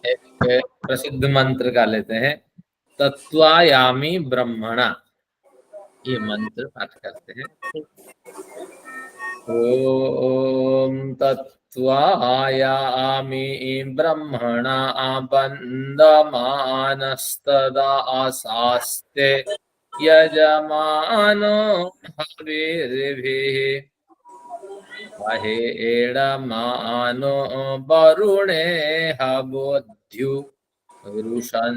एक प्रसिद्ध मंत्र का लेते हैं। तत्वायामी ब्रह्मणा, ये मंत्र पाठ करते हैं। ओम तत्त्वायामि ब्रह्मणा बन्धमानस्तदा आसास्ते यजमानो हविर्भिः महेडमानो वरुणे हवोद्यु रुशंसमानः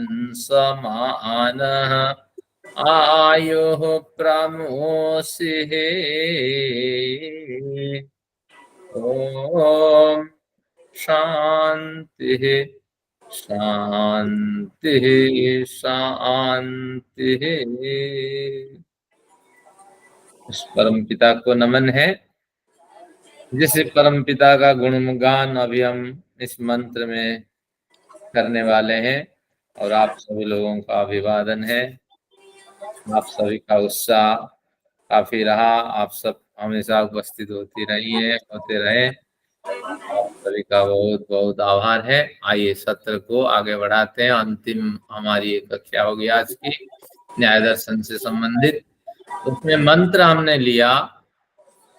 आयुः प्रमोषिः। ओम शांति शांति शांति। उस परम पिता को नमन है, जिस परम पिता का गुणगान अभी हम इस मंत्र में करने वाले हैं, और आप सभी लोगों का अभिवादन है। आप सभी का उत्साह काफी रहा, आप सब हमेशा उपस्थित होती रही है, होते रहे। आप सभी का बहुत बहुत आभार है। आइए सत्र को आगे बढ़ाते हैं। अंतिम हमारी एक कक्षा होगी आज की, न्याय दर्शन से संबंधित। उसमें मंत्र हमने लिया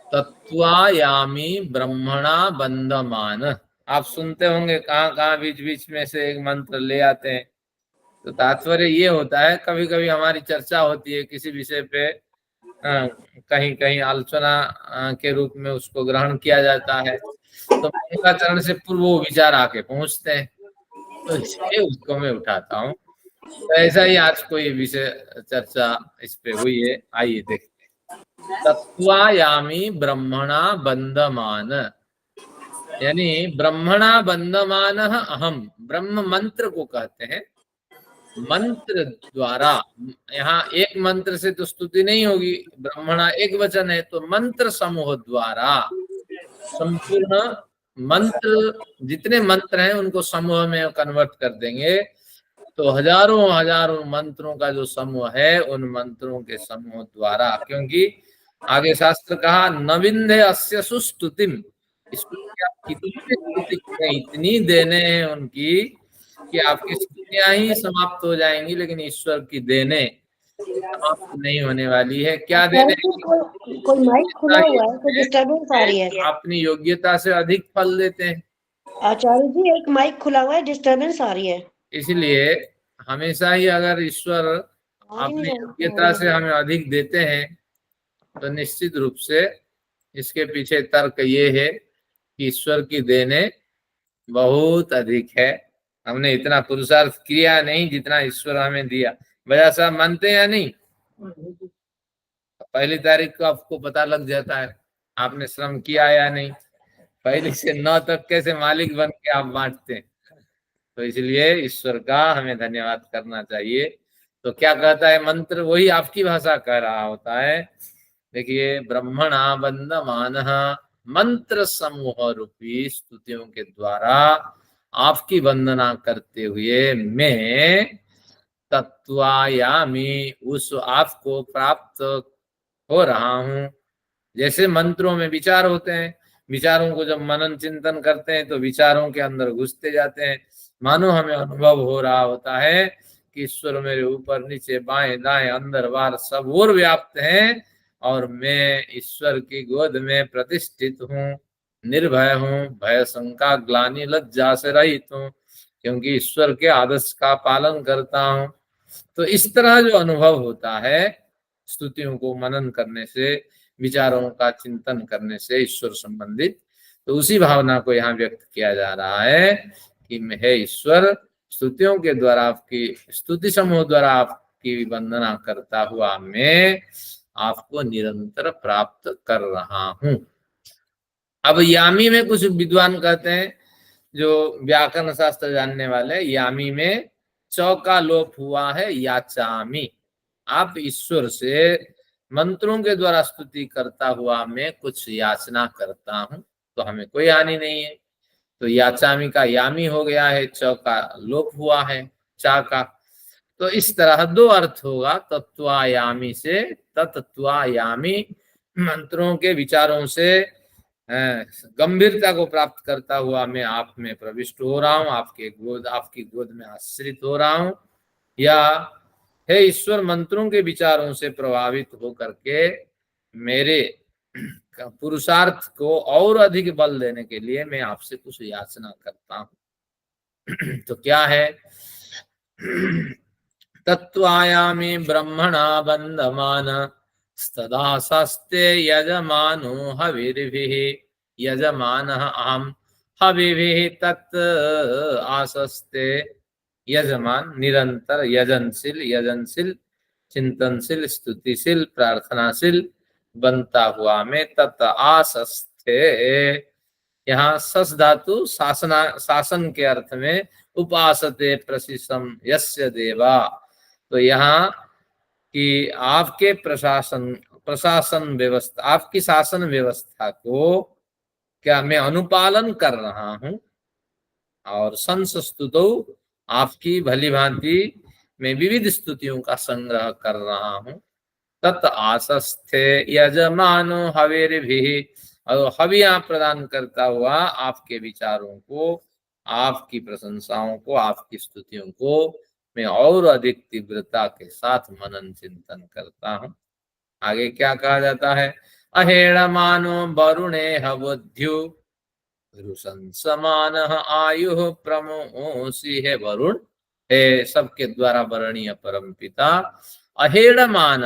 तत्वायामी ब्रह्मणा बंधमान। आप सुनते होंगे कहाँ कहाँ बीच बीच में से एक मंत्र ले आते हैं। तो तात्पर्य ये होता है, कभी कभी हमारी चर्चा होती है किसी विषय पे, कहीं कहीं आलोचना के रूप में उसको ग्रहण किया जाता है, तो मंगलाचरण से पूर्व वो विचार आके पहुंचते हैं, तो इसलिए उसको मैं उठाता हूँ। तो ऐसा ही आज कोई विषय चर्चा इस पे हुई है। आइए देखते हैं। तत्वायामी ब्रह्मणा बंधमान, यानी ब्रह्मणा बंधमान अहम, ब्रह्म मंत्र को कहते हैं। मंत्र द्वारा, यहाँ एक मंत्र से तो स्तुति नहीं होगी, ब्रह्मणा एक वचन है, तो मंत्र समूह द्वारा संपूर्ण मंत्र, जितने मंत्र हैं उनको समूह में कन्वर्ट कर देंगे, तो हजारों हजारों मंत्रों का जो समूह है, उन मंत्रों के समूह द्वारा, क्योंकि आगे शास्त्र कहा नविंदे अस्य सुस्तुतिम, स्तुति आप कितनी स्तुति करें, इतनी देने हैं उनकी कि आपकी स्तुतियां ही समाप्त हो जाएंगी, लेकिन ईश्वर की देने समाप्त नहीं होने वाली है। क्या देने? कोई माइक खुला हुआ है, कोई डिस्टर्बेंस आ रही है। अपनी योग्यता से अधिक फल देते हैं। आचार्य जी, एक माइक खुला हुआ है, डिस्टर्बेंस आ रही है। इसलिए हमेशा ही अगर ईश्वर अपनी योग्यता से हमें अधिक देते हैं, तो निश्चित रूप से इसके पीछे तर्क ये है कि ईश्वर की देने बहुत अधिक है। हमने इतना पुरुषार्थ किया नहीं जितना ईश्वर हमें दिया। भैया साहब मानते हैं या नहीं? पहली तारीख को आपको पता लग जाता है आपने श्रम किया या नहीं। पहली से 9 तक कैसे मालिक बन के आप बांटते हैं। तो इसलिए ईश्वर का हमें धन्यवाद करना चाहिए। तो क्या कहता है मंत्र, वही आपकी भाषा कह रहा होता है। देखिए, ब्रह्मणा बंधमान, मंत्र समूह रूपी स्तुतियों के द्वारा आपकी वंदना करते हुए मैं तत्वायामी, उस आपको प्राप्त हो रहा हूं। जैसे मंत्रों में विचार होते हैं, विचारों को जब मनन चिंतन करते हैं तो विचारों के अंदर घुसते जाते हैं, मानो हमें अनुभव हो रहा होता है कि ईश्वर मेरे ऊपर नीचे बाएं दाएं अंदर बाहर सब ओर व्याप्त हैं, और मैं ईश्वर की गोद में प्रतिष्ठित हूँ, निर्भय हूँ, भय शंका ग्लानि लज्जा से रहित हूँ, क्योंकि ईश्वर के आदर्श का पालन करता हूँ। तो इस तरह जो अनुभव होता है स्तुतियों को मनन करने से, विचारों का चिंतन करने से ईश्वर संबंधित, तो उसी भावना को यहाँ व्यक्त किया जा रहा है कि मैं हे ईश्वर, स्तुतियों के द्वारा, आपकी स्तुति समूह द्वारा आपकी वंदना करता हुआ मैं आपको निरंतर प्राप्त कर रहा हूं। अब यामी में कुछ विद्वान कहते हैं, जो व्याकरण शास्त्र जानने वाले, यामी में च का लोप हुआ है याचामी। आप ईश्वर से मंत्रों के द्वारा स्तुति करता हुआ मैं कुछ याचना करता हूं, तो हमें कोई हानि नहीं है। तो याचामी का यामी हो गया है, च का लोप हुआ है चा का। तो इस तरह दो अर्थ होगा तत्वायामी से, तत्वायामी मंत्रों के विचारों से गंभीरता को प्राप्त करता हुआ मैं आप में प्रविष्ट हो रहा हूँ, आपकी गोद में आश्रित हो रहा हूँ, या हे ईश्वर मंत्रों के विचारों से प्रभावित होकर के मेरे पुरुषार्थ को और अधिक बल देने के लिए मैं आपसे कुछ याचना करता हूँ। तो क्या है? तत्वायामी ब्रह्मणा बंधमान स्तदा सस्ते यजमानो हविर्भिः यजमानः अहं हविभिः तत् आसस्ते। यजमान निरंतर यजनशील चिंतनशील स्तुतिशील प्रार्थनाशील बनता हुआ मैं तत् आसस्ते। यहाँ सस धातु शासन के अर्थ में उपासते प्रशिषम यस्य देवा। तो यहाँ कि आपके प्रशासन व्यवस्था, आपकी शासन व्यवस्था को क्या मैं अनुपालन कर रहा हूं, और संस्तुतो आपकी भली भांति मैं विविध स्तुतियों का संग्रह कर रहा हूं। तत् आसस्थे यजमानो हविर्भिः, और हवियां प्रदान करता हुआ आपके विचारों को, आपकी प्रशंसाओं को, आपकी स्तुतियों को मैं और अधिक तीव्रता के साथ मनन चिंतन करता हूं। आगे क्या कहा जाता है? अहेणमानो वरुणे हवोद्यु रुषं समान आयु प्रमोसी। है वरुण, हे सबके द्वारा वरणीय परम पिता। अहेड़मान,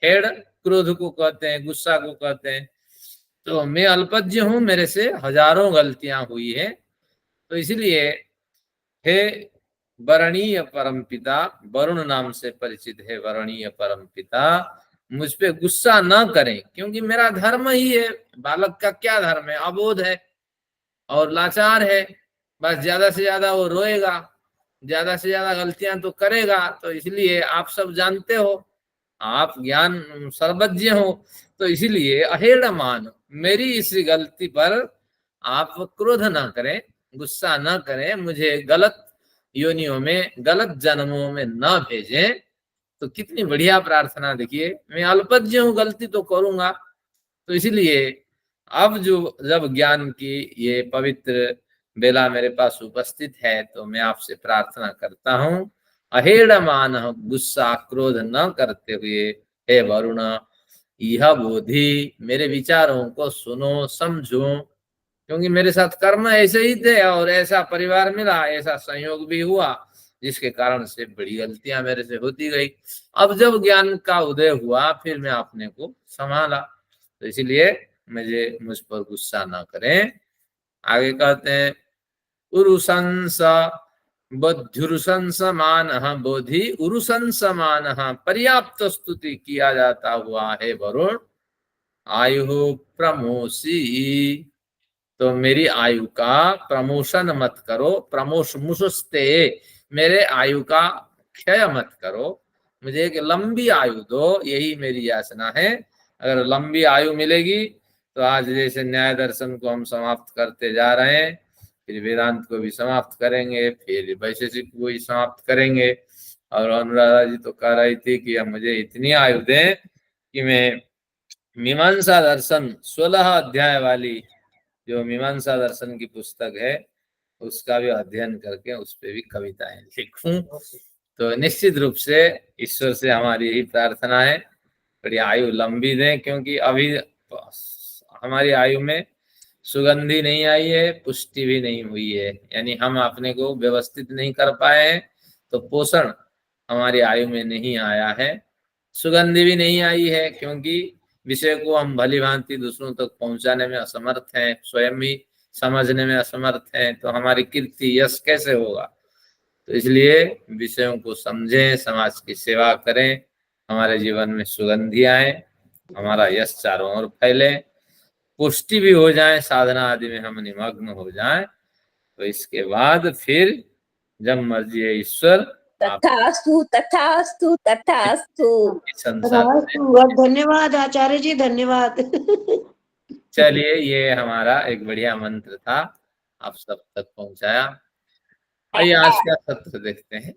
हेड़ क्रोध को कहते हैं, गुस्सा को कहते हैं। तो मैं अल्पज्ञ हूं, मेरे से हजारों गलतियां हुई है, तो इसलिए हे वरणीय परम पिता, वरुण नाम से परिचित है वरणीय परम पिता, मुझ पे गुस्सा न करें, क्योंकि मेरा धर्म ही है। बालक का क्या धर्म है? अबोध है और लाचार है। बस ज्यादा से ज्यादा वो रोएगा, ज्यादा से ज्यादा गलतियां तो करेगा। तो इसलिए आप सब जानते हो, आप ज्ञान सर्वज्ञ हो, तो इसलिए अहेड़मान, मेरी इस गलती पर आप क्रोध ना करें, गुस्सा ना करें, मुझे गलत योनियों में, गलत जन्मों में ना भेजें। तो कितनी बढ़िया प्रार्थना देखिए, मैं अल्पज्ञ हूं, गलती तो करूंगा। तो इसलिए अब जब ज्ञान की ये पवित्र बेला मेरे पास उपस्थित है, तो मैं आपसे प्रार्थना करता हूँ, अहेड़मान, गुस्सा क्रोध न करते हुए हे वरुण, यह बोधि, मेरे विचारों को सुनो समझो, क्योंकि मेरे साथ कर्म ऐसे ही थे और ऐसा परिवार मिला, ऐसा संयोग भी हुआ, जिसके कारण से बड़ी गलतियां मेरे से होती गई। अब जब ज्ञान का उदय हुआ, फिर मैं अपने को संभाला, तो इसलिए मुझ पर गुस्सा ना करें। आगे कहते हैं, उरुसंस बुद्धिरुसंसमान बोधि उरुसंसमान, पर्याप्त स्तुति किया जाता हुआ है वरुण, आयु प्रमोसी, तो मेरी आयु का प्रमोशन मत करो, मुसस्ते, मेरे आयु का क्षय मत करो, मुझे एक लंबी आयु दो, यही मेरी याचना है। अगर लंबी आयु मिलेगी तो आज जैसे न्याय दर्शन को हम समाप्त करते जा रहे हैं, फिर वेदांत को भी समाप्त करेंगे, फिर वैशेषिक को भी समाप्त करेंगे। और अनुराधा जी तो कह रही थी कि अब मुझे इतनी आयु दें कि मैं मीमांसा दर्शन 16 अध्याय वाली जो मीमांसा दर्शन की पुस्तक है, उसका भी अध्ययन करके उस पर भी कविताएं लिखूं। तो निश्चित रूप से ईश्वर से हमारी यही प्रार्थना है, बड़ी आयु लंबी दें, क्योंकि अभी हमारी आयु में सुगंधी नहीं आई है, पुष्टि भी नहीं हुई है, यानी हम अपने को व्यवस्थित नहीं कर पाए हैं, तो पोषण हमारी आयु में नहीं आया है। सुगंधी भी नहीं आई है, क्योंकि विषय को हम भली भांति दूसरों तक पहुंचाने में असमर्थ हैं, स्वयं ही समझने में असमर्थ हैं, तो हमारी कीर्ति यश कैसे होगा? तो इसलिए विषयों को समझें, समाज की सेवा करें, हमारे जीवन में सुगंधी आए, हमारा यश चारों ओर फैले, पुष्टि भी हो जाए, साधना आदि में हम निमग्न हो जाएं, तो इसके बाद फिर जब मर्जी है ईश्वर, तथास्तु तथास्तु तथास्तु। संसार। धन्यवाद आचार्य जी, धन्यवाद। चलिए, ये हमारा एक बढ़िया मंत्र था, आप सब तक पहुंचाया। आइए आज का सत्र देखते हैं।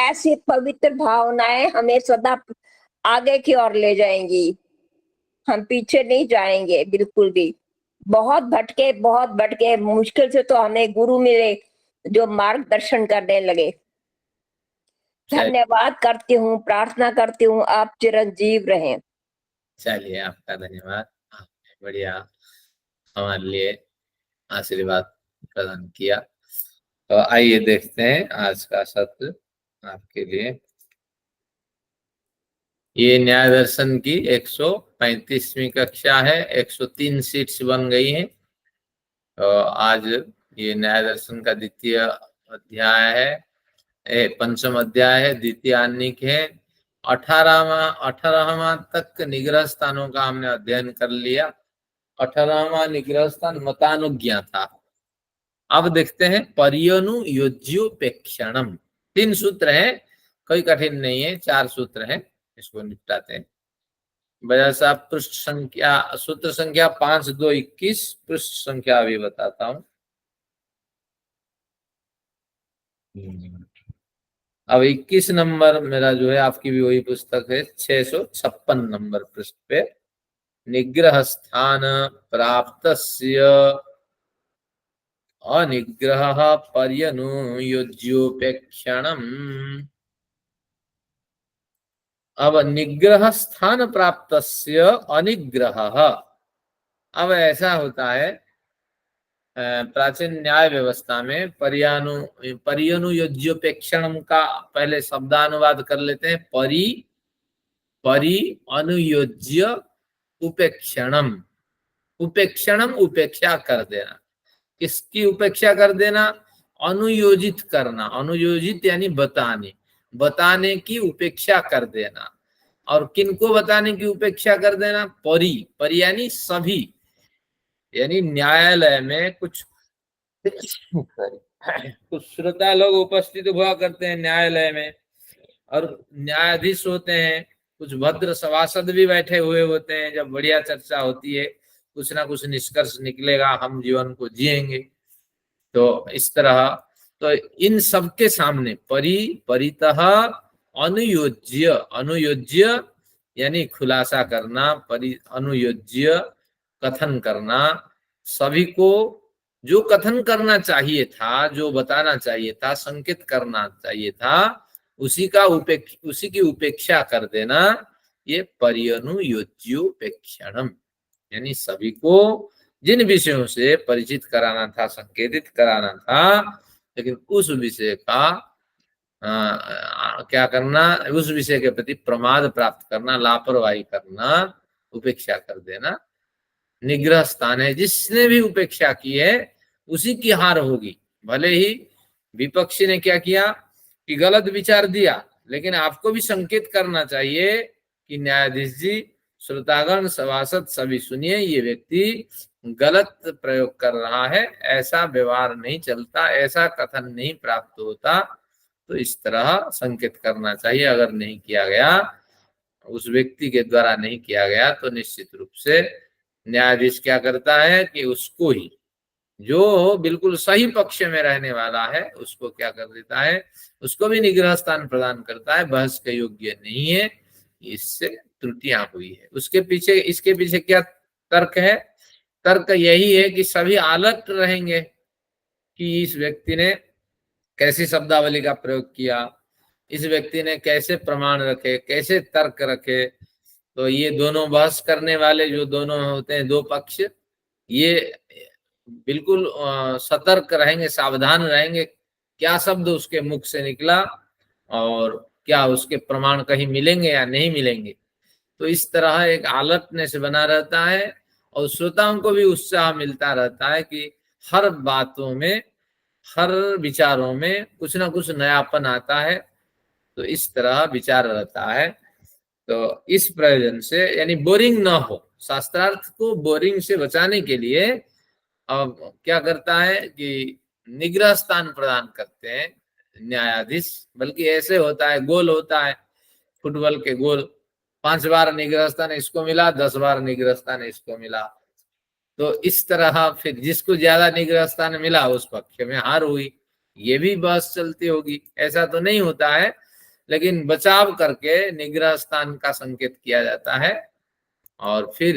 ऐसी पवित्र भावनाएं हमें सदा आगे की ओर ले जाएंगी। हम पीछे नहीं जाएंगे बिल्कुल भी। बहुत भटके, मुश्किल से तो हमें गुरु मिले जो मार्गदर्शन करने लगे। धन्यवाद करती हूँ, प्रार्थना करती हूँ आप चिरंजीव रहें। चलिए, आपका धन्यवाद। आपने बढ़िया हमारे लिए आशीर्वाद प्रदान किया। तो आइए देखते हैं आज का सत्र आपके लिए। ये न्याय दर्शन की 135वीं कक्षा है। 103 सीट्स बन गई हैं। तो आज ये न्याय दर्शन का द्वितीय अध्याय है, पंचम अध्याय है, द्वितीय आनिक है। 18वां तक निग्रह स्थानों का हमने अध्ययन कर लिया। 18वां निग्रह स्थान मतानुज्ञा था। अब देखते हैं पर्यनुयोज्योपेक्षणम। 3 सूत्र हैं, कोई कठिन नहीं है, 4 सूत्र हैं, इसको निपटाते हैं। बजाय साहब पृष्ठ संख्या, सूत्र संख्या 5221, पृष्ठ संख्या अभी बताता हूं। अब 21 नंबर मेरा जो है, आपकी भी वही पुस्तक है, 656 नंबर पृष्ठ पे निग्रह स्थान प्राप्तस्य अनिग्रह पर्यनुयोज्योपेक्षणम। अब निग्रह स्थान प्राप्तस्य अनिग्रह। अब ऐसा होता है प्राचीन न्याय व्यवस्था में पर्यनुयोज्योपेक्षणम का पहले शब्दानुवाद कर लेते हैं। परि अनुयोज्य उपेक्षणम। उपेक्षणम उपेक्षा कर देना। किसकी उपेक्षा कर देना? अनुयोजित करना। अनुयोजित यानी बताने, बताने की उपेक्षा कर देना। और किनको बताने की उपेक्षा कर देना? परि यानी सभी, यानी न्यायालय में कुछ श्रोता लोग उपस्थित हुआ करते हैं न्यायालय में, और न्यायाधीश होते हैं, कुछ भद्र सभासद भी बैठे हुए होते हैं। जब बढ़िया चर्चा होती है, कुछ ना कुछ निष्कर्ष निकलेगा, हम जीवन को जिएंगे। तो इस तरह, तो इन सबके सामने परितः अनुयोज्य, अनुयोज्य यानी खुलासा करना, अनुयोज्य कथन करना, सभी को जो कथन करना चाहिए था, जो बताना चाहिए था, संकेत करना चाहिए था, उसी की उपेक्षा कर देना, ये पर्यनुयोज्योपेक्षणम। यानी सभी को जिन विषयों से परिचित कराना था, संकेतित कराना था, लेकिन उस विषय का क्या करना, उस विषय के प्रति प्रमाद प्राप्त करना, लापरवाही करना, उपेक्षा कर देना, निग्रह स्थान है। जिसने भी उपेक्षा की है उसी की हार होगी। भले ही विपक्षी ने क्या किया कि गलत विचार दिया, लेकिन आपको भी संकेत करना चाहिए कि न्यायाधीश जी, श्रोतागण, सभासद सभी सुनिए, ये व्यक्ति गलत प्रयोग कर रहा है, ऐसा व्यवहार नहीं चलता, ऐसा कथन नहीं प्राप्त होता। तो इस तरह संकेत करना चाहिए। अगर नहीं किया गया, उस व्यक्ति के द्वारा नहीं किया गया, तो निश्चित रूप से न्यायाधीश क्या करता है कि उसको ही, जो बिल्कुल सही पक्ष में रहने वाला है, उसको क्या कर देता है, उसको भी निग्रह स्थान प्रदान करता है। बहस के योग्य नहीं है, इससे त्रुटियां हुई है। उसके पीछे, इसके पीछे क्या तर्क है? तर्क यही है कि सभी अलर्ट रहेंगे कि इस व्यक्ति ने कैसी शब्दावली का प्रयोग किया, इस व्यक्ति ने कैसे प्रमाण रखे, कैसे तर्क रखे। तो ये दोनों बहस करने वाले जो दोनों होते हैं, दो पक्ष, ये बिल्कुल सतर्क रहेंगे, सावधान रहेंगे, क्या शब्द उसके मुख से निकला और क्या उसके प्रमाण कहीं मिलेंगे या नहीं मिलेंगे। तो इस तरह एक अलर्टनेस बना रहता है, और श्रोताओं को भी उत्साह मिलता रहता है कि हर बातों में, हर विचारों में कुछ ना कुछ नयापन आता है। तो इस तरह विचार रहता है। तो इस प्रयोजन से, यानी बोरिंग ना हो, शास्त्रार्थ को बोरिंग से बचाने के लिए अब क्या करता है कि निग्रह स्थान प्रदान करते हैं न्यायाधीश। बल्कि ऐसे होता है, गोल होता है, फुटबॉल के गोल, 5 बार निग्रह स्थान इसको मिला, 10 बार निग्रह स्थान इसको मिला। तो इस तरह फिर जिसको ज्यादा निग्रह स्थान मिला, उस पक्ष में हार हुई। ये भी बहस चलती होगी, ऐसा तो नहीं होता है, लेकिन बचाव करके निग्रह स्थान का संकेत किया जाता है। और फिर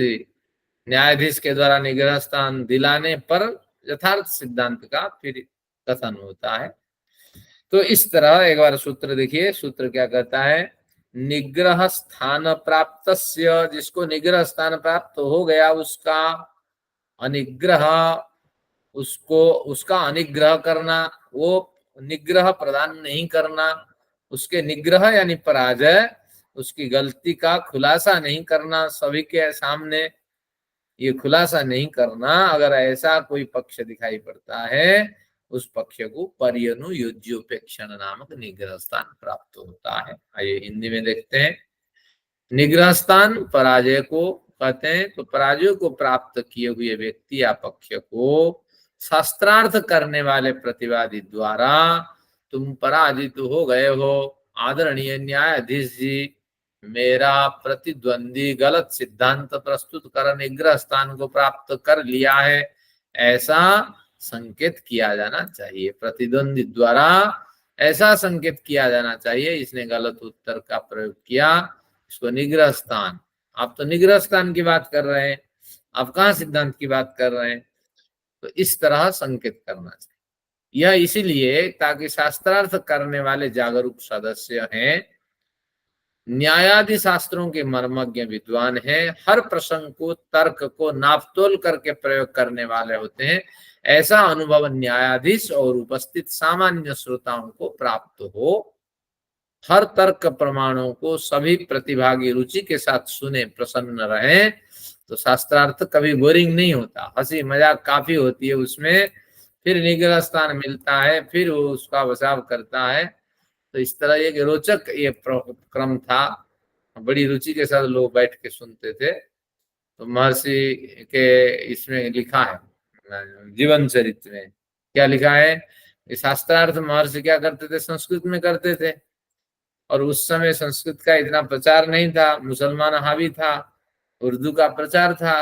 न्यायाधीश के द्वारा निग्रह स्थान दिलाने पर यथार्थ सिद्धांत का फिर कथन होता है। तो इस तरह एक बार सूत्र देखिए, सूत्र क्या कहता है, निग्रह स्थान प्राप्तस्य, जिसको निग्रह स्थान प्राप्त हो गया उसका अनिग्रह, उसको उसका अनिग्रह करना, वो निग्रह प्रदान नहीं करना, उसके निग्रह यानी पराजय, उसकी गलती का खुलासा नहीं करना सभी के सामने, ये खुलासा नहीं करना, अगर ऐसा कोई पक्ष दिखाई पड़ता है उस पक्ष को पर्यनुयोज्योपेक्षण नामक निग्रह स्थान प्राप्त होता है। आइए हिंदी में देखते हैं। निग्रह स्थान पराजय को कहते हैं। तो पराजय को प्राप्त किए हुए व्यक्ति या पक्ष को शास्त्रार्थ करने वाले प्रतिवादी द्वारा तुम पराजित हो गए हो, आदरणीय न्यायाधीश जी, मेरा प्रतिद्वंदी गलत सिद्धांत प्रस्तुत कर निग्रह स्थान को प्राप्त कर लिया है, ऐसा संकेत किया जाना चाहिए। प्रतिद्वंदी द्वारा ऐसा संकेत किया जाना चाहिए, इसने गलत उत्तर का प्रयोग किया, इसको निग्रह स्थान, आप तो निग्रह स्थान की बात कर रहे हैं, आप कहाँ सिद्धांत की बात कर रहे हैं। तो इस तरह संकेत करना चाहिए। यह इसीलिए ताकि शास्त्रार्थ करने वाले जागरूक सदस्य हैं, न्यायादि शास्त्रों के मर्मज्ञ विद्वान हैं, हर प्रसंग को तर्क को नापतोल करके प्रयोग करने वाले होते हैं, ऐसा अनुभव न्यायाधीश और उपस्थित सामान्य श्रोताओं को प्राप्त हो। हर तर्क प्रमाणों को सभी प्रतिभागी रुचि के साथ सुने, प्रसन्न रहें, तो शास्त्रार्थ कभी बोरिंग नहीं होता, हंसी मजाक काफी होती है उसमें, फिर निग्रह स्थान मिलता है, फिर वो उसका बचाव करता है। तो इस तरह एक रोचक ये क्रम था, बड़ी रुचि के साथ लोग बैठ के सुनते थे। तो महर्षि के इसमें लिखा है जीवन चरित्र में, क्या लिखा है, शास्त्रार्थ महर्षि क्या करते थे, संस्कृत में करते थे, और उस समय संस्कृत का इतना प्रचार नहीं था, मुसलमान हावी था, उर्दू का प्रचार था,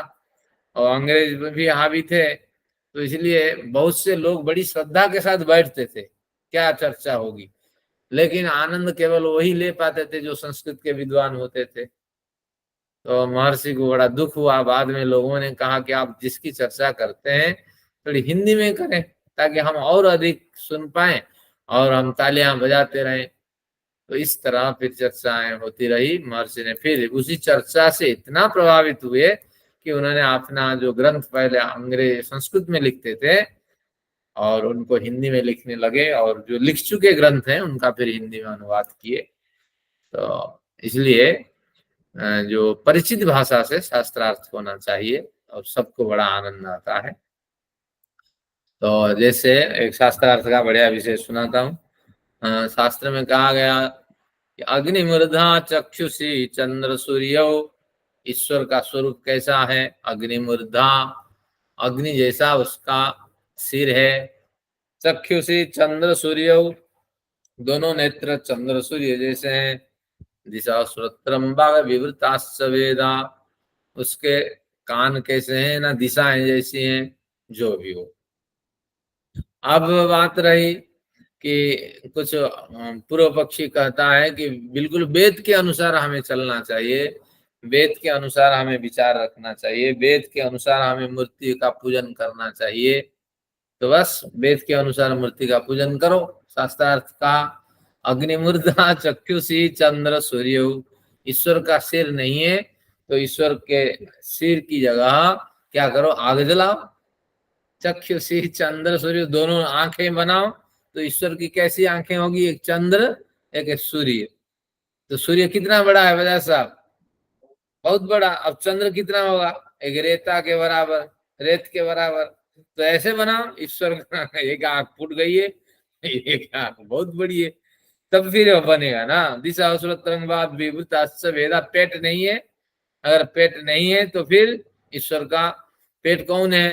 और अंग्रेज भी हावी थे, तो इसलिए बहुत से लोग बड़ी श्रद्धा के साथ बैठते थे, क्या चर्चा होगी, लेकिन आनंद केवल वही ले पाते थे जो संस्कृत के विद्वान होते थे। तो महर्षि को बड़ा दुख हुआ, बाद में लोगों ने कहा कि आप जिसकी चर्चा करते हैं थोड़ी हिंदी में करें, ताकि हम और अधिक सुन पाए और हम तालियां बजाते रहें। तो इस तरह फिर चर्चाएं होती रही। महर्षि ने फिर उसी चर्चा से इतना प्रभावित हुए कि उन्होंने अपना जो ग्रंथ पहले अंग्रेज संस्कृत में लिखते थे और उनको हिंदी में लिखने लगे, और जो लिख चुके ग्रंथ हैं उनका फिर हिंदी में अनुवाद किए। तो इसलिए जो परिचित भाषा से शास्त्रार्थ होना चाहिए और सबको बड़ा आनंद आता है। तो जैसे एक शास्त्रार्थ का बढ़िया विषय सुनाता हूँ। शास्त्र में कहा गया कि अग्निमूर्धा चक्षुषी चंद्र सूर्य, ईश्वर का स्वरूप कैसा है, अग्निमूर्धा, अग्नि जैसा उसका सिर है, चक्षुषी चंद्र सूर्य, दोनों नेत्र चंद्र सूर्य जैसे हैं, दिशा श्रोत्रम बाग विवृताश्च वेदा, उसके कान कैसे हैं ना दिशाएं जैसी हैं, जो भी हो। अब बात रही कि कुछ पूर्व पक्षी कहता है कि बिल्कुल वेद के अनुसार हमें चलना चाहिए, वेद के अनुसार हमें विचार रखना चाहिए, वेद के अनुसार हमें मूर्ति का पूजन करना चाहिए। तो बस वेद के अनुसार मूर्ति का पूजन करो। शास्त्रार्थ का अग्निमूर्धा चक्षुषी चंद्र सूर्य, ईश्वर का सिर नहीं है तो ईश्वर के सिर की जगह क्या करो, आग जलाओ। चक्षुषी चंद्र सूर्य, दोनों आंखें बनाओ, तो ईश्वर की कैसी आंखें होगी, एक चंद्र एक सूर्य। तो सूर्य कितना बड़ा है बजा साहब, बहुत बड़ा। अब चंद्र कितना होगा, एक रेता के बराबर, रेत के बराबर। तो ऐसे बनाओ, ईश्वर एक आंख फूट गई है, एक आंख बहुत बड़ी है, तब फिर वो बनेगा ना। दिशा तरंगवाद विभूत वेदा, पेट नहीं है, अगर पेट नहीं है तो फिर ईश्वर का पेट कौन है,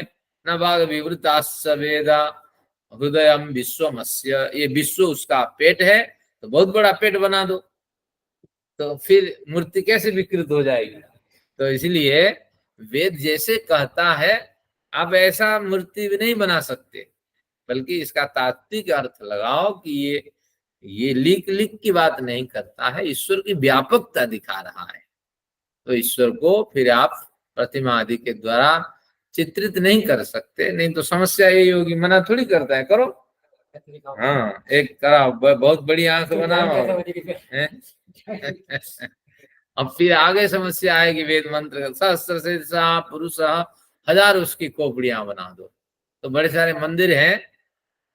न भाग विवृत वेदा हृदय विश्वमस्य, ये विश्व उसका पेट है, तो बहुत बड़ा पेट बना दो, तो फिर मूर्ति कैसे विकृत हो जाएगी। तो इसलिए वेद जैसे कहता है आप ऐसा मूर्ति भी नहीं बना सकते, बल्कि इसका तात्विक अर्थ लगाओ कि ये लिख लिख की बात नहीं करता है, ईश्वर की व्यापकता दिखा रहा है। तो ईश्वर को फिर आप प्रतिमा आदि के द्वारा चित्रित नहीं कर सकते, नहीं तो समस्या यही होगी। मना थोड़ी करता है, करो। हाँ, एक करा बहुत बड़ी आंख बनाओ, हैं? अब फिर आगे समस्या आएगी वेद मंत्र, सहस्त्र शीर्षा पुरुष, हजार उसकी खोपड़ियां बना दो। तो बड़े सारे मंदिर हैं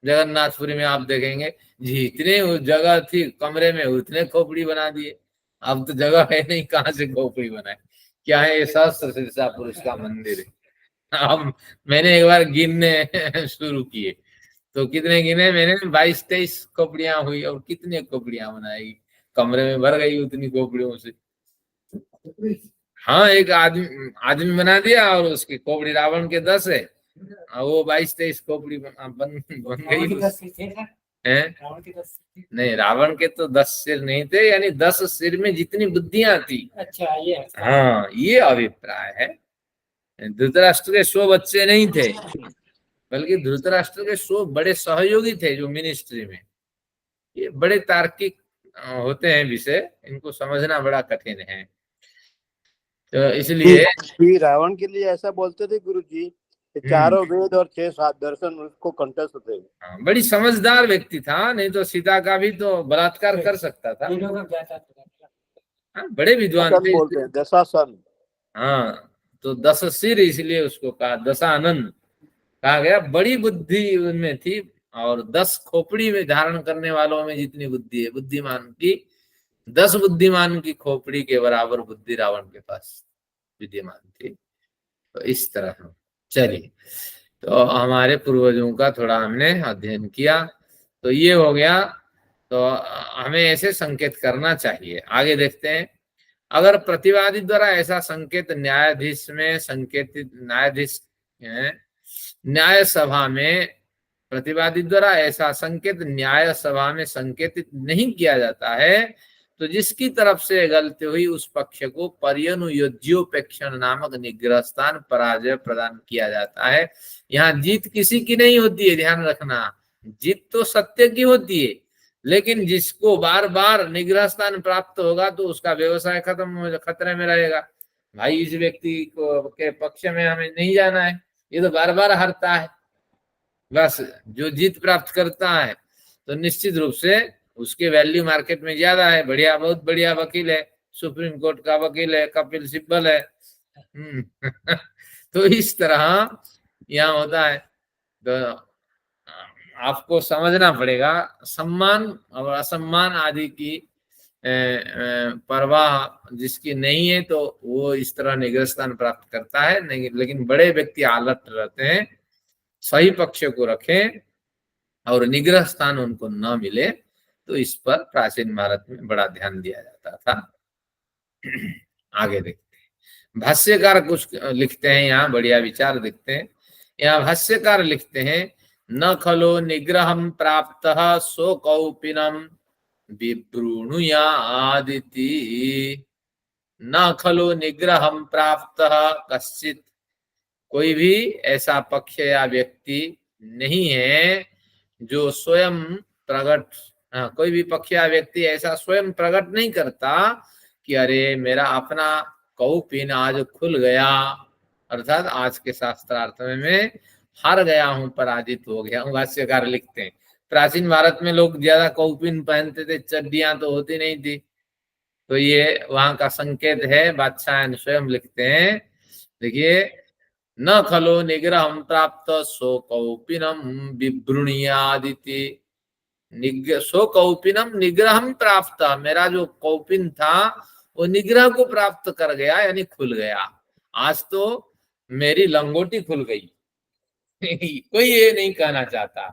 जगन्नाथपुरी में, आप देखेंगे जितने जगह थी कमरे में उतने खोपड़ी बना दिए। अब तो जगह है नहीं, कहाँ से खोपड़ी बनाए? क्या है ये? सहस्त्र शीर्षा पुरुष का मंदिर है। अब मैंने एक बार गिनने शुरू किए तो कितने गिने मैंने? 22-23 खोपड़ियां हुई। और कितने खोपड़ियां बनाएगी? कमरे में भर गई उतनी खोपड़ियों से। हाँ, एक आदमी आदमी बना दिया और उसकी खोपड़ी रावण के 10 है, और वो 22-23 खोपड़ी बन गई है। नहीं, रावण के तो 10 सिर नहीं थे, यानी 10 सिर में जितनी बुद्धियां थी। अच्छा, ये हाँ, ये अभिप्राय है। धृतराष्ट्र के 100 बच्चे नहीं थे, बल्कि धृतराष्ट्र के 100 बड़े सहयोगी थे जो मिनिस्ट्री में। ये बड़े तार्किक होते हैं विषय, इनको समझना बड़ा कठिन है। तो इसलिए कि रावण के लिए ऐसा बोलते थे गुरु जी, चारों वेद और 6-7 दर्शन उसको कंठस्थ थे। बड़ी समझदार व्यक्ति था, नहीं तो सीता का भी तो बलात्कार कर सकता था। बड़े विद्वान थे, बोलते हैं दशासन। हाँ, तो 10 सिर इसलिए उसको कहा दशानन कहा गया। बड़ी बुद्धि उनमें थी, और 10 खोपड़ी में धारण करने वालों में जितनी बुद्धि है, बुद्धिमान की 10 बुद्धिमान की खोपड़ी के बराबर बुद्धि रावण के पास विद्यमान थी। तो इस तरह चलिए, तो हमारे पूर्वजों का थोड़ा हमने अध्ययन किया, तो ये हो गया। तो हमें ऐसे संकेत करना चाहिए। आगे देखते हैं, अगर प्रतिवादी द्वारा ऐसा संकेत न्यायाधीश में संकेतित, न्यायाधीश न्याय सभा में प्रतिवादी द्वारा ऐसा संकेत न्याय सभा में संकेतित नहीं किया जाता है, तो जिसकी तरफ से गलती हुई उस पक्ष को पर्यनुयोज्योपेक्षण नामक निग्रह स्थान पराजय प्रदान किया जाता है। यहाँ जीत किसी की नहीं होती है, ध्यान रखना। जीत तो सत्य की होती है, लेकिन जिसको बार बार निग्रह स्थान प्राप्त होगा तो उसका व्यवसाय खतरे में रहेगा। भाई, इस व्यक्ति को के पक्ष में हमें नहीं जाना है, ये तो बार बार हारता है। बस जो जीत प्राप्त करता है तो निश्चित रूप से उसके वैल्यू मार्केट में ज्यादा है। बढ़िया, बहुत बढ़िया वकील है, सुप्रीम कोर्ट का वकील है, कपिल सिब्बल है। तो इस तरह यहाँ होता है। तो आपको समझना पड़ेगा, सम्मान और असम्मान आदि की परवाह जिसकी नहीं है तो वो इस तरह निग्रह स्थान प्राप्त करता है। नहीं, लेकिन बड़े व्यक्ति अलर्ट रहते हैं, सही पक्ष को रखें और निग्रह स्थान उनको न मिले, तो इस पर प्राचीन भारत में बड़ा ध्यान दिया जाता था। आगे देखते हैं, भाष्यकार कुछ लिखते हैं, यहाँ बढ़िया विचार देखते हैं। यहाँ भाष्यकार लिखते हैं, न खलो निग्रहं प्राप्तः सो कौपिनम विवृणुयादिति। न खलो निग्रहं प्राप्तः कश्चित, कोई भी ऐसा पक्ष या व्यक्ति नहीं है जो स्वयं प्रकट, कोई भी पक्ष या व्यक्ति ऐसा स्वयं प्रकट नहीं करता कि अरे मेरा अपना कौपिन आज खुल गया, अर्थात आज के शास्त्रार्थ में मैं हार गया हूं, पराजित हो गया हूं। भाष्यकार लिखते हैं, प्राचीन भारत में लोग ज्यादा कौपिन पहनते थे, चड्डियां तो होती नहीं थी, तो ये वहां का संकेत है। बादशाह स्वयं लिखते हैं, देखिए, न खलो निग्रहं प्राप्त सो कौपिनम विवृणुयादिति। सो कौपिनम निग्रहं प्राप्त, मेरा जो कौपिन था वो निग्रह को प्राप्त कर गया, यानी खुल गया। आज तो मेरी लंगोटी खुल गई। कोई ये नहीं कहना चाहता,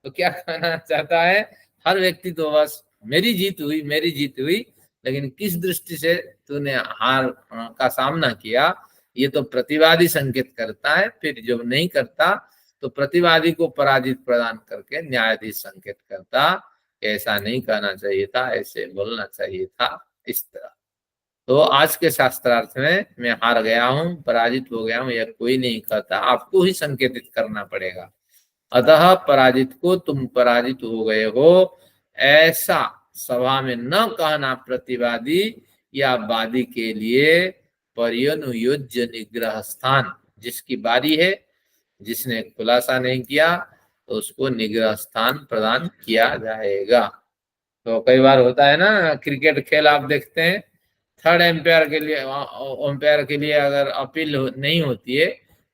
तो क्या कहना चाहता है हर व्यक्ति? तो बस मेरी जीत हुई, मेरी जीत हुई, लेकिन किस दृष्टि से तूने हार का सामना किया, ये तो प्रतिवादी संकेत करता है। फिर जो नहीं करता तो प्रतिवादी को पराजित प्रदान करके न्यायाधीश संकेत करता, ऐसा नहीं कहना चाहिए था, ऐसे बोलना चाहिए था, इस तरह। तो आज के शास्त्रार्थ में मैं हार गया हूं, पराजित हो गया हूं, यह कोई नहीं कहता, आपको ही संकेतित करना पड़ेगा। अतः पराजित को तुम पराजित हो गए हो ऐसा सभा में न कहना प्रतिवादी या वादी के लिए पर्यनुयोज्य निग्रह स्थान, जिसकी बारी है, जिसने खुलासा नहीं किया तो उसको निग्रह स्थान प्रदान किया जाएगा। तो कई बार होता है ना, क्रिकेट खेल आप देखते हैं, थर्ड एम्पायर के लिए, अंपायर के लिए अगर अपील नहीं होती है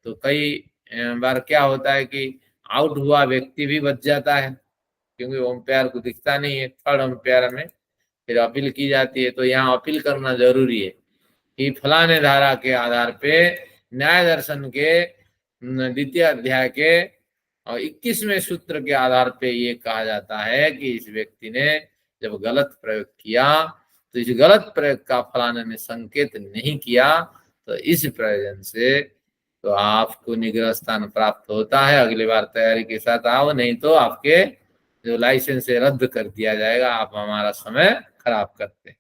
तो कई बार क्या होता है कि आउट हुआ व्यक्ति भी बच जाता है, क्योंकि अंपायर को दिखता नहीं है थर्ड अंपायर में, फिर अपील की जाती है। तो यहाँ अपील करना जरूरी है कि फलाने धारा के आधार पे न्याय दर्शन के द्वितीय अध्याय के और 21वें सूत्र के आधार पे ये कहा जाता है कि इस व्यक्ति ने जब गलत प्रयोग किया तो इस गलत प्रयोग का फलाने ने संकेत नहीं किया, तो इस प्रयोजन से तो आपको निग्रह स्थान प्राप्त होता है। अगली बार तैयारी के साथ आओ, नहीं तो आपके जो लाइसेंस है रद्द कर दिया जाएगा, आप हमारा समय खराब करते हैं।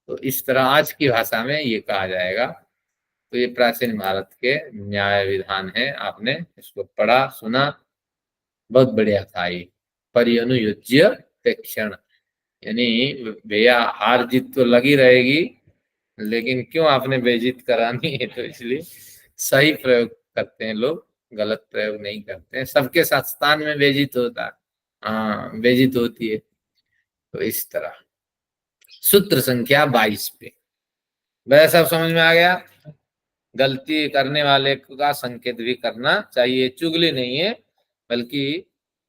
तो इस तरह आज की भाषा में ये कहा जाएगा। तो ये प्राचीन भारत के न्याय विधान है, आपने इसको पढ़ा सुना, बहुत बढ़िया था ये। पर्यनुयोज्य प्रेक्षण, यानी भैया हार जीत तो लगी रहेगी, लेकिन क्यों आपने बेइज्जत करानी है, तो इसलिए सही प्रयोग करते हैं लोग, गलत प्रयोग नहीं करते हैं। सबके साथ स्थान में बेइज्जत होता है, हाँ बेइज्जत होती है। तो इस तरह सूत्र संख्या 22 पे वैसा सब समझ में आ गया। गलती करने वाले का संकेत भी करना चाहिए, चुगली नहीं है, बल्कि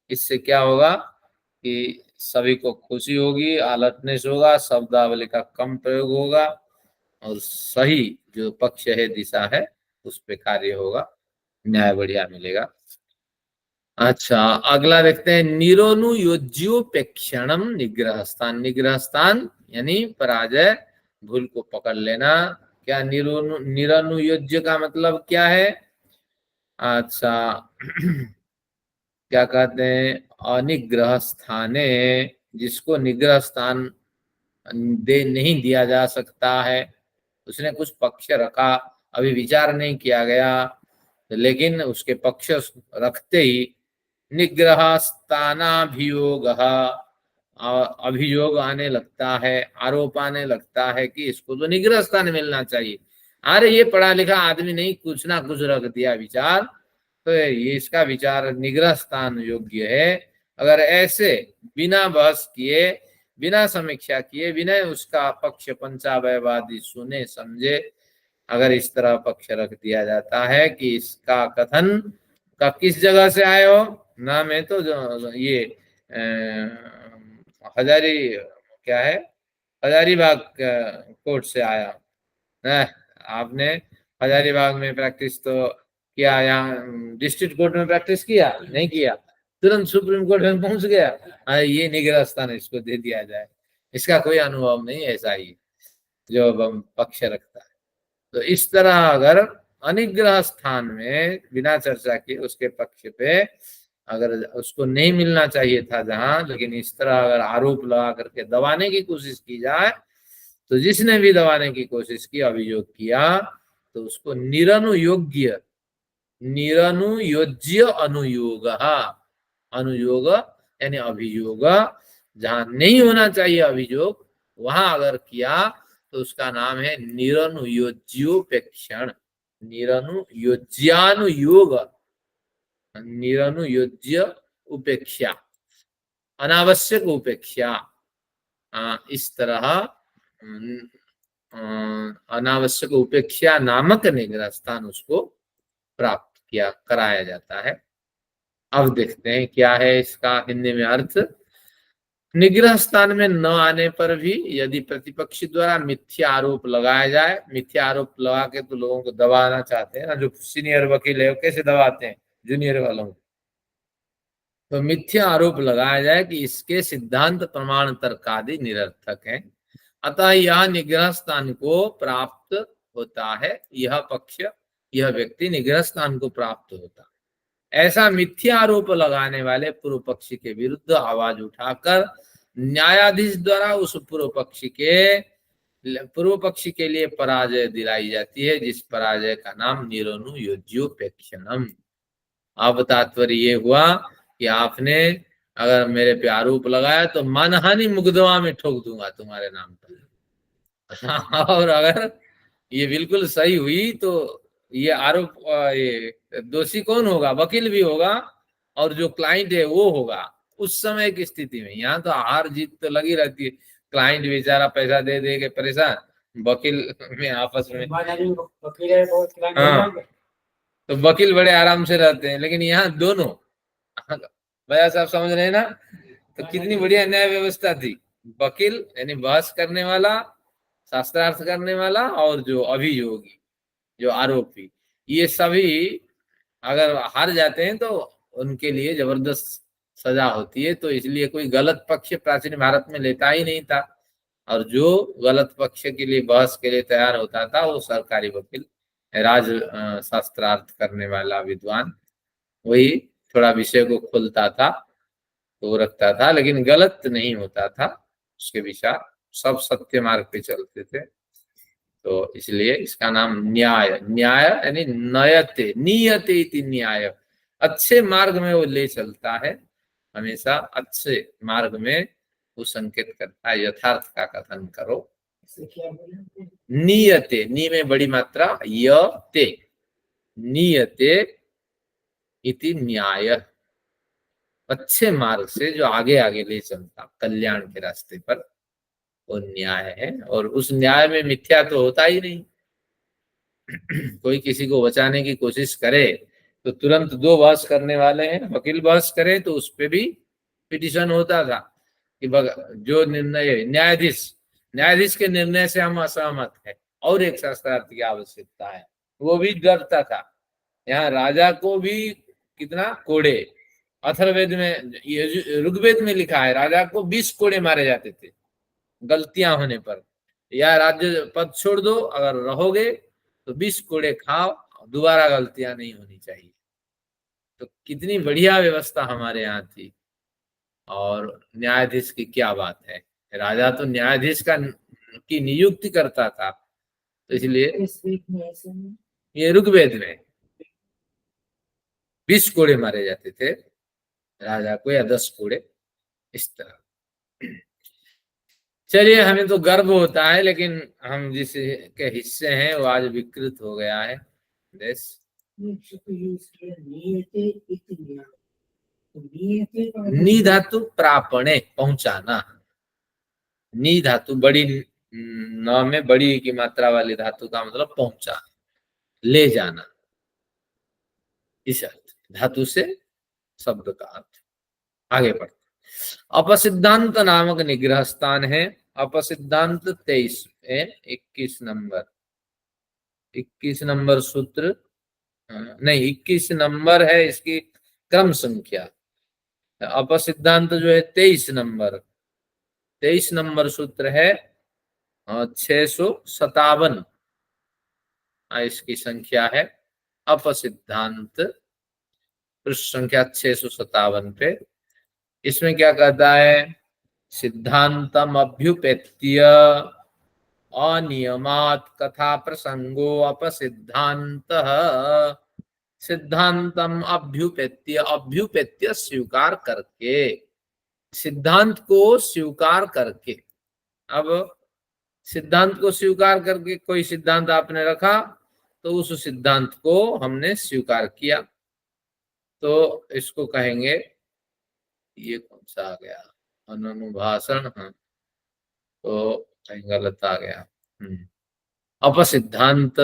इससे क्या होगा कि सभी को खुशी होगी, अलर्टनेस होगा, शब्दावली का कम प्रयोग होगा और सही जो पक्ष है, दिशा है, उस पे कार्य होगा, न्याय बढ़िया मिलेगा। अच्छा, अगला देखते हैं निरोनुयोज्योपेक्षणम निग्रह स्थान। निग्रह स्थान यानी पराजय, भूल को पकड़ लेना। क्या निरनुयोज्य का मतलब क्या है? अच्छा क्या कहते हैं? अनिग्रह स्थाने, जिसको निग्रह स्थान दे नहीं दिया जा सकता है, उसने कुछ पक्ष रखा, अभी विचार नहीं किया गया, लेकिन उसके पक्ष रखते ही निग्रह स्थानाभियोग, अभियोग आने लगता है, आरोप आने लगता है कि इसको तो निग्रह स्थान मिलना चाहिए। अरे ये पढ़ा लिखा आदमी नहीं, कुछ ना कुछ रख दिया विचार, तो ये इसका विचार निग्रह स्थान योग्य है। अगर ऐसे बिना बहस किए, बिना समीक्षा किए, बिना उसका पक्ष पंचावयवादी सुने समझे, अगर इस तरह पक्ष रख दिया जाता है कि इसका कथन का किस जगह से आए हो, नाम है तो जो ये हजारी, क्या है, हजारीबाग कोर्ट से आया है। आपने हजारीबाग में प्रैक्टिस तो किया, यहाँ डिस्ट्रिक्ट कोर्ट में प्रैक्टिस किया नहीं किया, तुरंत सुप्रीम कोर्ट में पहुंच गया, ये निग्रह स्थान इसको दे दिया जाए, इसका कोई अनुभव नहीं, ऐसा ही जो पक्ष रखता है। तो इस तरह अगर अनिग्रह स्थान में बिना चर्चा के उसके पक्ष पे अगर उसको नहीं मिलना चाहिए था जहां, लेकिन इस तरह अगर आरोप लगा करके दबाने की कोशिश की जाए, तो जिसने भी दबाने की कोशिश की, अभियोग किया, तो उसको निरनुयोग्य, निरनुयोज्य अनुयोग, अनुयोग यानी अभियोग, जहां नहीं होना चाहिए अभियोग, वहां अगर किया तो उसका नाम है निरनुयोज्योपेक्षण, निरनुयोज्यानुयोग, निरनुयोज्य उपेक्षा, अनावश्यक उपेक्षा। इस तरह अनावश्यक उपेक्षा नामक निग्रह स्थान उसको प्राप्त किया कराया जाता है। अब देखते हैं क्या है इसका हिंदी में अर्थ। निग्रह स्थान में न आने पर भी यदि प्रतिपक्षी द्वारा मिथ्या आरोप लगाया जाए, मिथ्या आरोप लगा के तो लोगों को दबाना चाहते हैं ना, जो सीनियर वकील है वो कैसे दबाते हैं जूनियर वालों को, तो मिथ्या आरोप लगाया जाए कि इसके सिद्धांत प्रमाण तर्क आदि निरर्थक हैं, अतः यह निग्रह स्थान को प्राप्त होता है, यह पक्ष, यह व्यक्ति निग्रह स्थान को प्राप्त होता है। ऐसा मिथ्या आरोप लगाने वाले पूर्व पक्षी के विरुद्ध आवाज उठाकर न्यायाधीश द्वारा उस पूर्व पक्षी के लिए पराजय दिलाई जाती है, जिस पराजय का नाम निरनुयोज्योपेक्षणम। अब तात्पर्य ये हुआ कि आपने अगर मेरे पे आरोप लगाया तो मानहानि मुकदमा में ठोक दूंगा तुम्हारे नाम पर। और अगर ये बिल्कुल सही हुई तो ये आरोप ये दोषी कौन होगा? वकील भी होगा और जो क्लाइंट है वो होगा उस समय की स्थिति में। यहाँ तो हार जीत तो लगी रहती है, क्लाइंट बेचारा पैसा दे दे के परेशान, वकील में आपस में हाँ, तो वकील बड़े आराम से रहते हैं। लेकिन यहाँ दोनों भैया साहब समझ रहे हैं ना, तो कितनी बढ़िया न्याय व्यवस्था थी। वकील यानी बहस करने वाला, शास्त्रार्थ करने वाला, और जो अभियोगी, जो आरोपी, ये सभी अगर हार जाते हैं तो उनके लिए जबरदस्त सजा होती है। तो इसलिए कोई गलत पक्ष प्राचीन भारत में लेता ही नहीं था, और जो गलत पक्ष के लिए बहस के लिए तैयार होता था वो सरकारी वकील, राज शास्त्रार्थ करने वाला विद्वान, वही थोड़ा विषय को खोलता था तो वो रखता था, लेकिन गलत नहीं होता था उसके विचार, सब सत्य मार्ग पे चलते थे। तो इसलिए इसका नाम न्याय, न्याय यानी नयते, नियते इति न्याय, अच्छे मार्ग में वो ले चलता है, हमेशा अच्छे मार्ग में वो संकेत करता है, यथार्थ का कथन करो। नियते, नी में बड़ी मात्रा, यते, नियते इति न्याय, अच्छे मार्ग से जो आगे आगे ले चलता कल्याण के रास्ते पर, वो न्याय है। और उस न्याय में मिथ्या तो होता ही नहीं। कोई किसी को बचाने की कोशिश करे तो तुरंत दो बहस करने वाले हैं, वकील बहस करे तो उस पे भी पिटिशन होता था कि जो निर्णय न्यायाधीश, न्यायाधीश के निर्णय से हम असहमत है और एक शास्त्रार्थ की आवश्यकता है, वो भी डरता था। यहाँ राजा को भी कितना कोड़े, अथर्ववेद में, ऋग्वेद में लिखा है राजा को 20 कोड़े मारे जाते थे गलतियां होने पर, या राज्य पद छोड़ दो, अगर रहोगे तो 20 कोड़े खाओ, दोबारा गलतियां नहीं होनी चाहिए। तो कितनी बढ़िया व्यवस्था हमारे यहाँ थी। और न्यायाधीश की क्या बात है, राजा तो न्यायाधीश की नियुक्ति करता था, तो इसलिए ये ऋग्वेद में 20 कोड़े मारे जाते थे राजा को, या 10 कोड़े, इस तरह। चलिए, हमें तो गर्व होता है, लेकिन हम जिस के हिस्से हैं वो आज विकृत हो गया है देश। नी धातु प्रापणे, पहुंचाना, नी धातु बड़ी न में बड़ी की मात्रा वाली धातु का मतलब पहुंचा, ले जाना, इस अर्थ धातु से शब्द का अर्थ। आगे बढ़ते, अपसिद्धांत नामक निग्रह स्थान है। अपसिद्धांत 21 नंबर, 21 नंबर सूत्र, नहीं 21 नंबर है इसकी क्रम संख्या। अपसिद्धांत जो है 23 नंबर सूत्र है, 657 इसकी संख्या है। अपसिद्धांत पृष्ठ संख्या 657 पे इसमें क्या कहता है? सिद्धांतम अभ्युपेत्य अनियमात कथा प्रसंगो अपसिद्धांतः। सिद्धांतम अभ्युपेत्य, अभ्युपेत्य स्वीकार करके, सिद्धांत को स्वीकार करके। अब सिद्धांत को स्वीकार करके, कोई सिद्धांत आपने रखा तो उस सिद्धांत को हमने स्वीकार किया, तो इसको कहेंगे, ये कौन सा आ गया, अनुभाषण, हाँ तो कहीं गलत आ गया। अपसिद्धांत,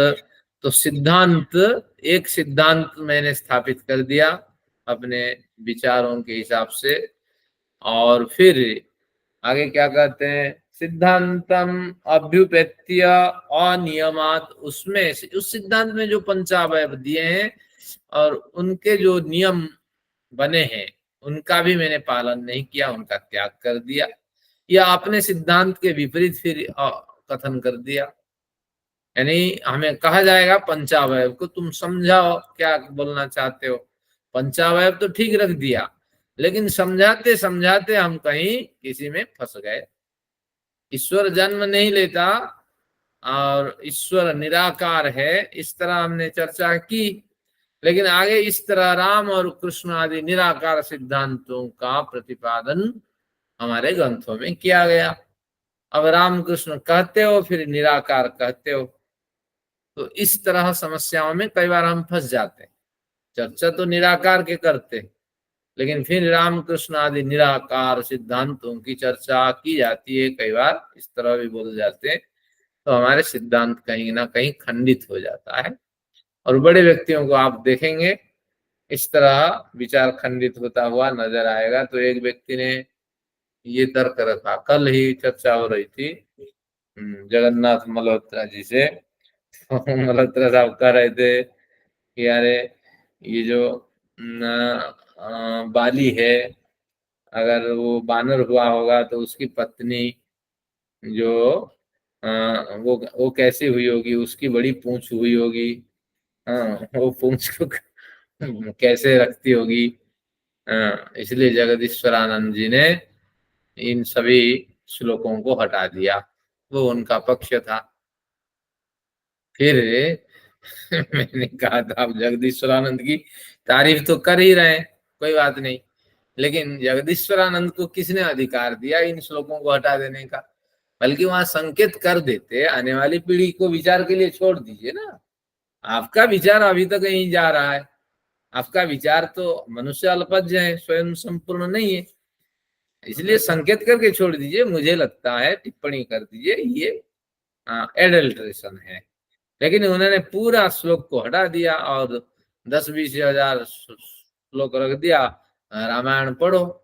तो सिद्धांत, एक सिद्धांत मैंने स्थापित कर दिया अपने विचारों के हिसाब से, और फिर आगे क्या कहते हैं? सिद्धांतम अभ्युपेत्य अनियमात, उसमें उस सिद्धांत में जो पंचावयव दिए हैं और उनके जो नियम बने हैं उनका भी मैंने पालन नहीं किया, उनका त्याग कर दिया, या अपने सिद्धांत के विपरीत फिर कथन कर दिया। यानी हमें कहा जाएगा पंचावयव को तुम समझाओ क्या बोलना चाहते हो। पंचावयव तो ठीक रख दिया, लेकिन समझाते समझाते हम कहीं किसी में फंस गए। ईश्वर जन्म नहीं लेता और ईश्वर निराकार है, इस तरह हमने चर्चा की, लेकिन आगे इस तरह राम और कृष्ण आदि निराकार सिद्धांतों का प्रतिपादन हमारे ग्रंथों में किया गया। अब राम कृष्ण कहते हो, फिर निराकार कहते हो, तो इस तरह समस्याओं में कई बार हम फंस जाते हैं। चर्चा तो निराकार के करते हैं, लेकिन फिर रामकृष्ण आदि निराकार सिद्धांतों की चर्चा की जाती है, कई बार इस तरह भी बोल जाते हैं, तो हमारे सिद्धांत कहीं ना कहीं खंडित हो जाता है। और बड़े व्यक्तियों को आप देखेंगे इस तरह विचार खंडित होता हुआ नजर आएगा। तो एक व्यक्ति ने ये तर्क रखा, कल ही चर्चा हो रही थी जगन्नाथ मल्होत्रा जी से। मल्होत्रा साहब कह रहे थे कि अरे ये जो बाली है, अगर वो बानर हुआ होगा तो उसकी पत्नी जो वो कैसी हुई होगी, उसकी बड़ी पूंछ हुई होगी। हाँ, वो पूंछ को कैसे रखती होगी। इसलिए जगदीश्वरानंद जी ने इन सभी श्लोकों को हटा दिया, वो उनका पक्ष था। फिर मैंने कहा था आप जगदीश्वरानंद की तारीफ तो कर ही रहे हैं, कोई बात नहीं, लेकिन जगदीश्वरानंद को किसने अधिकार दिया इन श्लोकों को हटा देने का? बल्कि वहां संकेत कर देते, आने वाली पीढ़ी को विचार के लिए छोड़ दीजिए ना। आपका विचार अभी तक यहीं जा रहा है, आपका विचार तो मनुष्य अल्पज्ञ है, स्वयं संपूर्ण नहीं है, इसलिए संकेत करके छोड़ दीजिए। मुझे लगता है टिप्पणी कर दीजिए ये एडल्ट्रेशन है। लेकिन उन्होंने पूरा श्लोक को हटा दिया और 10-20 हजार श्लोक रख दिया। रामायण पढ़ो।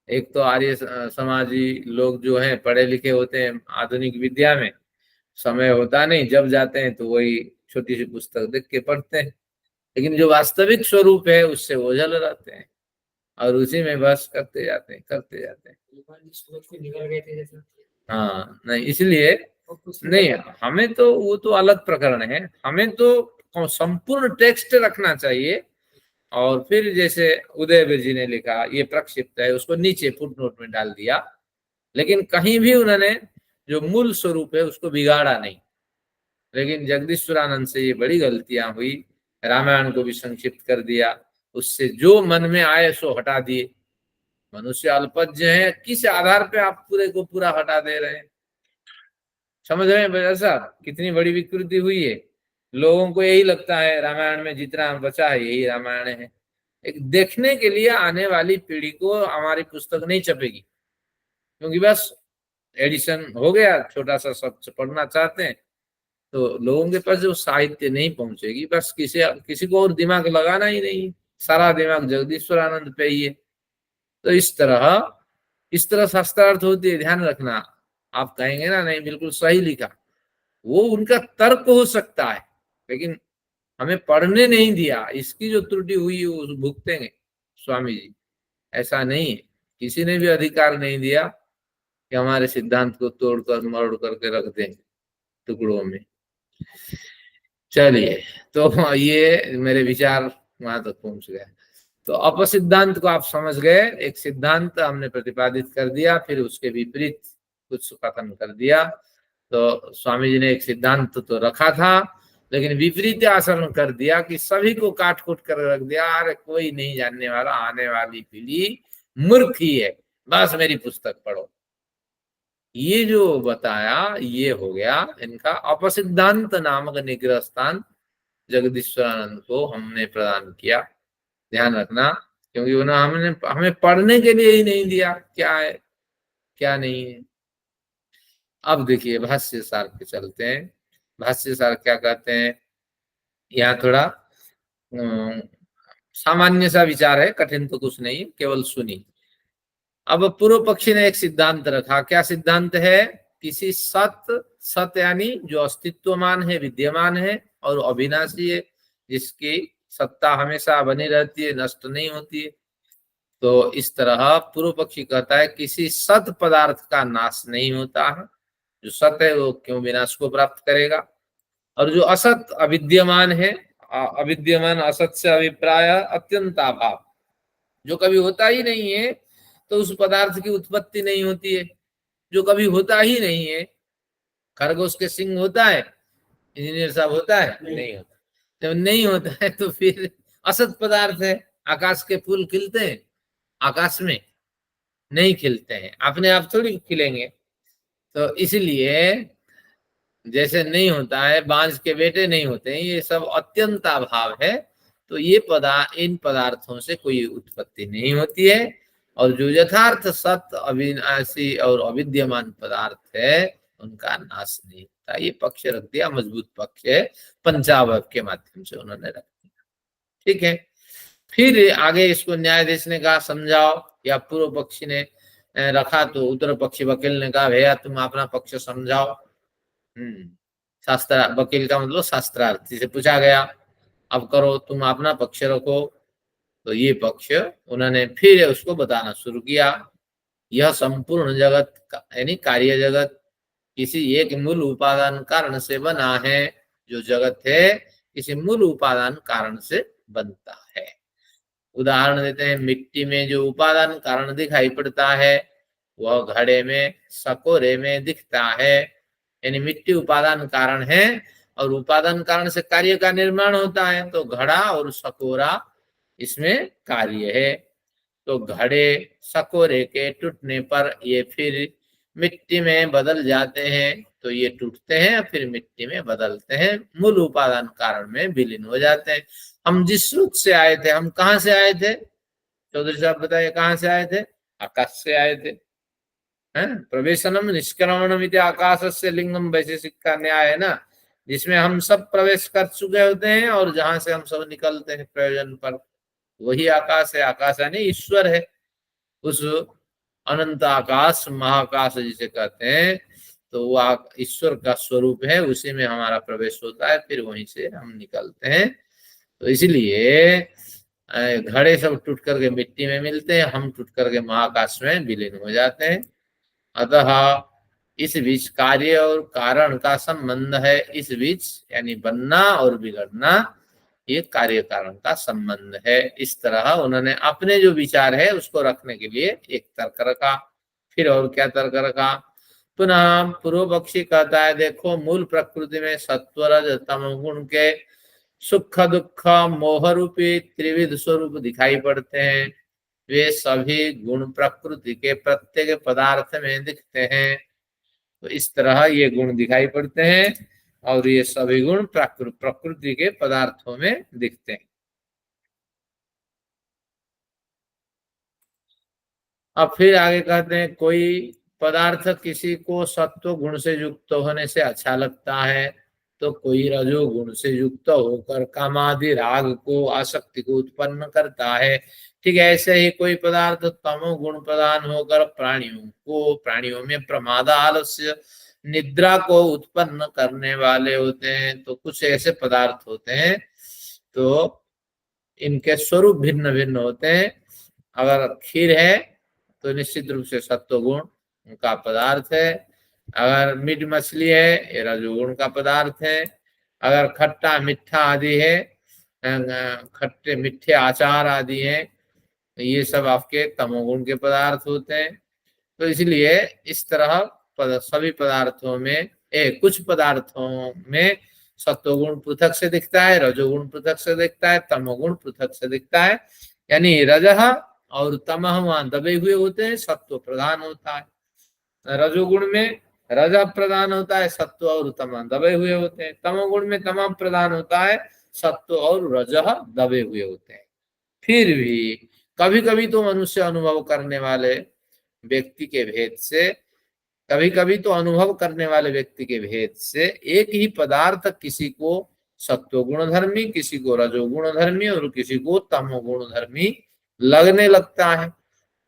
एक तो आर्य समाजी लोग जो हैं पढ़े लिखे होते हैं, आधुनिक विद्या में समय होता नहीं, जब जाते हैं तो वही छोटी सी पुस्तक देख के पढ़ते हैं, लेकिन जो वास्तविक स्वरूप है उससे ओझल रहते हैं और उसी में बस करते जाते हैं। हाँ नहीं, इसलिए नहीं, हमें तो वो तो अलग प्रकरण है, हमें तो संपूर्ण टेक्स्ट रखना चाहिए। और फिर जैसे उदयवीर जी ने लिखा, ये प्रक्षिप्त है, उसको नीचे फुटनोट में डाल दिया, लेकिन कहीं भी उन्होंने जो मूल स्वरूप है उसको बिगाड़ा नहीं। लेकिन जगदीश्वरानंद से ये बड़ी गलतियां हुई, रामायण को भी संक्षिप्त कर दिया, उससे जो मन में आए सो हटा दिए। मनुष्य अल्पज्ञ है, किस आधार पे आप पूरे को पूरा हटा दे रहे हैं? समझ रहे हैं बजा साहब, कितनी बड़ी विकृति हुई है। लोगों को यही लगता है रामायण में जितना बचा है यही रामायण है। एक देखने के लिए आने वाली पीढ़ी को हमारी पुस्तक नहीं छपेगी, क्योंकि बस एडिशन हो गया, छोटा सा सब पढ़ना चाहते हैं, तो लोगों के पास जो साहित्य नहीं पहुंचेगी। बस किसी को और दिमाग लगाना ही नहीं, सारा दिमाग जगदीश्वरानंद पे ही है। तो इस तरह शास्त्रार्थ होती है, ध्यान रखना। आप कहेंगे ना नहीं बिल्कुल सही लिखा, वो उनका तर्क हो सकता है, लेकिन हमें पढ़ने नहीं दिया, इसकी जो त्रुटि हुई वो भुगतेंगे स्वामी जी। ऐसा नहीं है, किसी ने भी अधिकार नहीं दिया कि हमारे सिद्धांत को तोड़कर मरोड़ करके रख दें टुकड़ों में। चलिए, तो ये मेरे विचार वहां तक पहुंच गए। तो अपसिद्धांत को आप समझ गए, एक सिद्धांत हमने प्रतिपादित कर दिया, फिर उसके विपरीत कुछ कथन कर दिया। तो स्वामी जी ने एक सिद्धांत तो रखा था, लेकिन विपरीत आचरण कर दिया कि सभी को काट कूट कर रख दिया। अरे कोई नहीं जानने वाला, आने वाली पीढ़ी मूर्ख ही है, बस मेरी पुस्तक पढ़ो। ये जो बताया ये हो गया इनका अपसिद्धांत नामक निग्रह स्थान जगदीश्वरानंद को हमने प्रदान किया। ध्यान रखना, क्योंकि उन्होंने हमें पढ़ने के लिए ही नहीं दिया क्या है क्या नहीं है। अब देखिए भाष्य सार पे चलते हैं। भाष्य सार क्या कहते हैं, यहाँ थोड़ा सामान्य सा विचार है, कठिन तो कुछ नहीं, केवल सुनी। अब पूर्व पक्षी ने एक सिद्धांत रखा, क्या सिद्धांत है? किसी सत यानी जो अस्तित्वमान है, विद्यमान है और अविनाशी है, जिसकी सत्ता हमेशा बनी रहती है, नष्ट नहीं होती है। तो इस तरह पूर्व पक्षी कहता है किसी सत पदार्थ का नाश नहीं होता है, जो सत है वो क्यों विनाश को प्राप्त करेगा। और जो असत अविद्यमान है, अविद्यमान असत से अभिप्राय अत्यंत अभाव, जो कभी होता ही नहीं है, तो उस पदार्थ की उत्पत्ति नहीं होती है। जो कभी होता ही नहीं है, खरगोश के सिंह होता है, इंजीनियर साहब होता है? नहीं होता। जब नहीं होता है तो फिर असत पदार्थ है। आकाश के फूल खिलते हैं, आकाश में नहीं खिलते हैं, अपने आप थोड़ी खिलेंगे। तो इसलिए जैसे नहीं होता है, बांझ के बेटे नहीं होते हैं, ये सब अत्यंत अभाव है। तो ये इन पदार्थों से कोई उत्पत्ति नहीं होती है, और जो यथार्थ सत्य अविनाशी और अविद्यमान पदार्थ है उनका नाश नहीं होता। ये पक्ष रख दिया, मजबूत पक्ष है, पंचावय के माध्यम से उन्होंने रख दिया। ठीक है, फिर आगे इसको न्यायाधीश ने कहा समझाओ, या पूर्व पक्षी ने रखा तो उत्तर पक्षी वकील ने कहा भैया तुम अपना पक्ष समझाओ। शास्त्र वकील का मतलब शास्त्रार्थी से पूछा गया, अब करो तुम अपना पक्ष रखो। तो ये पक्ष उन्होंने फिर उसको बताना शुरू किया। यह संपूर्ण जगत यानी कार्य जगत किसी एक मूल उपादान कारण से बना है। जो जगत है किसी मूल उपादान कारण से बनता है। उदाहरण देते हैं, मिट्टी में जो उपादान कारण दिखाई पड़ता है वह घड़े में सकोरे में दिखता है। यानी मिट्टी उपादान कारण है और उपादान कारण से कार्य का निर्माण होता है। तो घड़ा और सकोरा इसमें कार्य है। तो घड़े सकोरे के टूटने पर ये फिर मिट्टी में बदल जाते हैं। तो ये टूटते हैं फिर मिट्टी में बदलते हैं, मूल उपादान कारण में विलीन हो जाते हैं। हम जिस स्रोत से आए थे, हम कहाँ से आए थे? चौधरी साहब बताइए, कहाँ से आए थे? आकाश से आए थे। प्रवेशनम निष्क्रमणम इति आकाश से लिंगम वैशेषिक का न्याय है ना, जिसमें हम सब प्रवेश कर चुके होते हैं और जहां से हम सब निकलते हैं प्रयोजन पर, वही आकाश है। आकाश यानी ईश्वर है। उस अनंत आकाश, महाकाश जिसे कहते हैं, तो वो ईश्वर का स्वरूप है, उसी में हमारा प्रवेश होता है, फिर वहीं से हम निकलते हैं। तो इसलिए घड़े सब टूट करके मिट्टी में मिलते हैं, हम टूट करके महाकाश में विलीन हो जाते हैं। अतः इस बीच कार्य और कारण का संबंध है। इस बीच यानी बनना और बिगड़ना, ये कार्य कारण का संबंध है। इस तरह उन्होंने अपने जो विचार है उसको रखने के लिए एक तर्क रखा। फिर और क्या तर्क रखा? पुनः पूर्व पक्षी कहता है देखो, मूल प्रकृति में सत्व रज तम गुण के सुख दुख मोह रूपी त्रिविध स्वरूप दिखाई पड़ते हैं। वे सभी गुण प्रकृति के प्रत्येक पदार्थ में दिखते हैं। तो इस तरह ये गुण दिखाई पड़ते हैं और ये सभी गुण प्रकृति के पदार्थों में दिखते हैं। अब फिर आगे कहते हैं, कोई पदार्थ किसी को सत्व गुण से युक्त होने से अच्छा लगता है, तो कोई रजो गुण से युक्त होकर कामादि राग को, आसक्ति को उत्पन्न करता है। ठीक है, ऐसे ही कोई पदार्थ तमो गुण प्रधान होकर प्राणियों में प्रमाद, आलस्य, निद्रा को उत्पन्न करने वाले होते हैं। तो कुछ ऐसे पदार्थ होते हैं तो इनके स्वरूप भिन्न भिन्न होते हैं। अगर खीर है तो निश्चित रूप से सत्व गुण का पदार्थ है। अगर मीट मछली है ये रजोगुण का पदार्थ है। अगर खट्टा मीठा आदि है, खट्टे मीठे आचार आदि हैं, ये सब आपके तमोगुण के पदार्थ होते हैं। तो इसलिए इस तरह सभी पदार्थों में कुछ पदार्थों में सत्वगुण पृथक से दिखता है, रजोगुण पृथक से दिखता है, तमोगुण पृथक से दिखता है। यानी रजह और तमह वहां दबे हुए होते हैं, सत्व प्रधान होता है। रजोगुण में रजा प्रधान होता है, सत्व और तमह दबे हुए होते हैं। तमोगुण में तमह प्रधान होता है, सत्व और रजह दबे हुए होते हैं। फिर भी कभी कभी तो मनुष्य अनुभव करने वाले व्यक्ति के भेद से, कभी कभी तो अनुभव करने वाले व्यक्ति के भेद से एक ही पदार्थ किसी को सत्वगुण धर्मी, किसी को रजोगुण धर्मी और किसी को तमोगुण धर्मी लगने लगता है।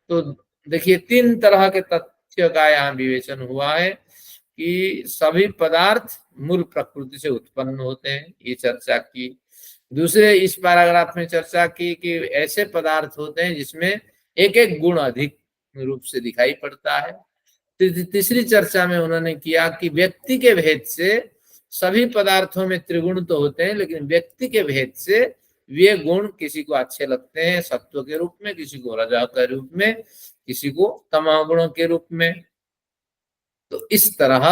तो देखिए, तीन तरह के तथ्य का यहाँ विवेचन हुआ है कि सभी पदार्थ मूल प्रकृति से उत्पन्न होते हैं, ये चर्चा की। दूसरे इस पैराग्राफ में चर्चा की कि ऐसे पदार्थ होते हैं जिसमें एक एक गुण अधिक रूप से दिखाई पड़ता है। तीसरी चर्चा में उन्होंने किया कि व्यक्ति के भेद से सभी पदार्थों में त्रिगुण तो होते हैं, लेकिन व्यक्ति के भेद से वे गुण किसी को अच्छे लगते हैं सत्व के रूप में, किसी को रजा के रूप में, किसी को तमो गुणों के रूप में। तो इस तरह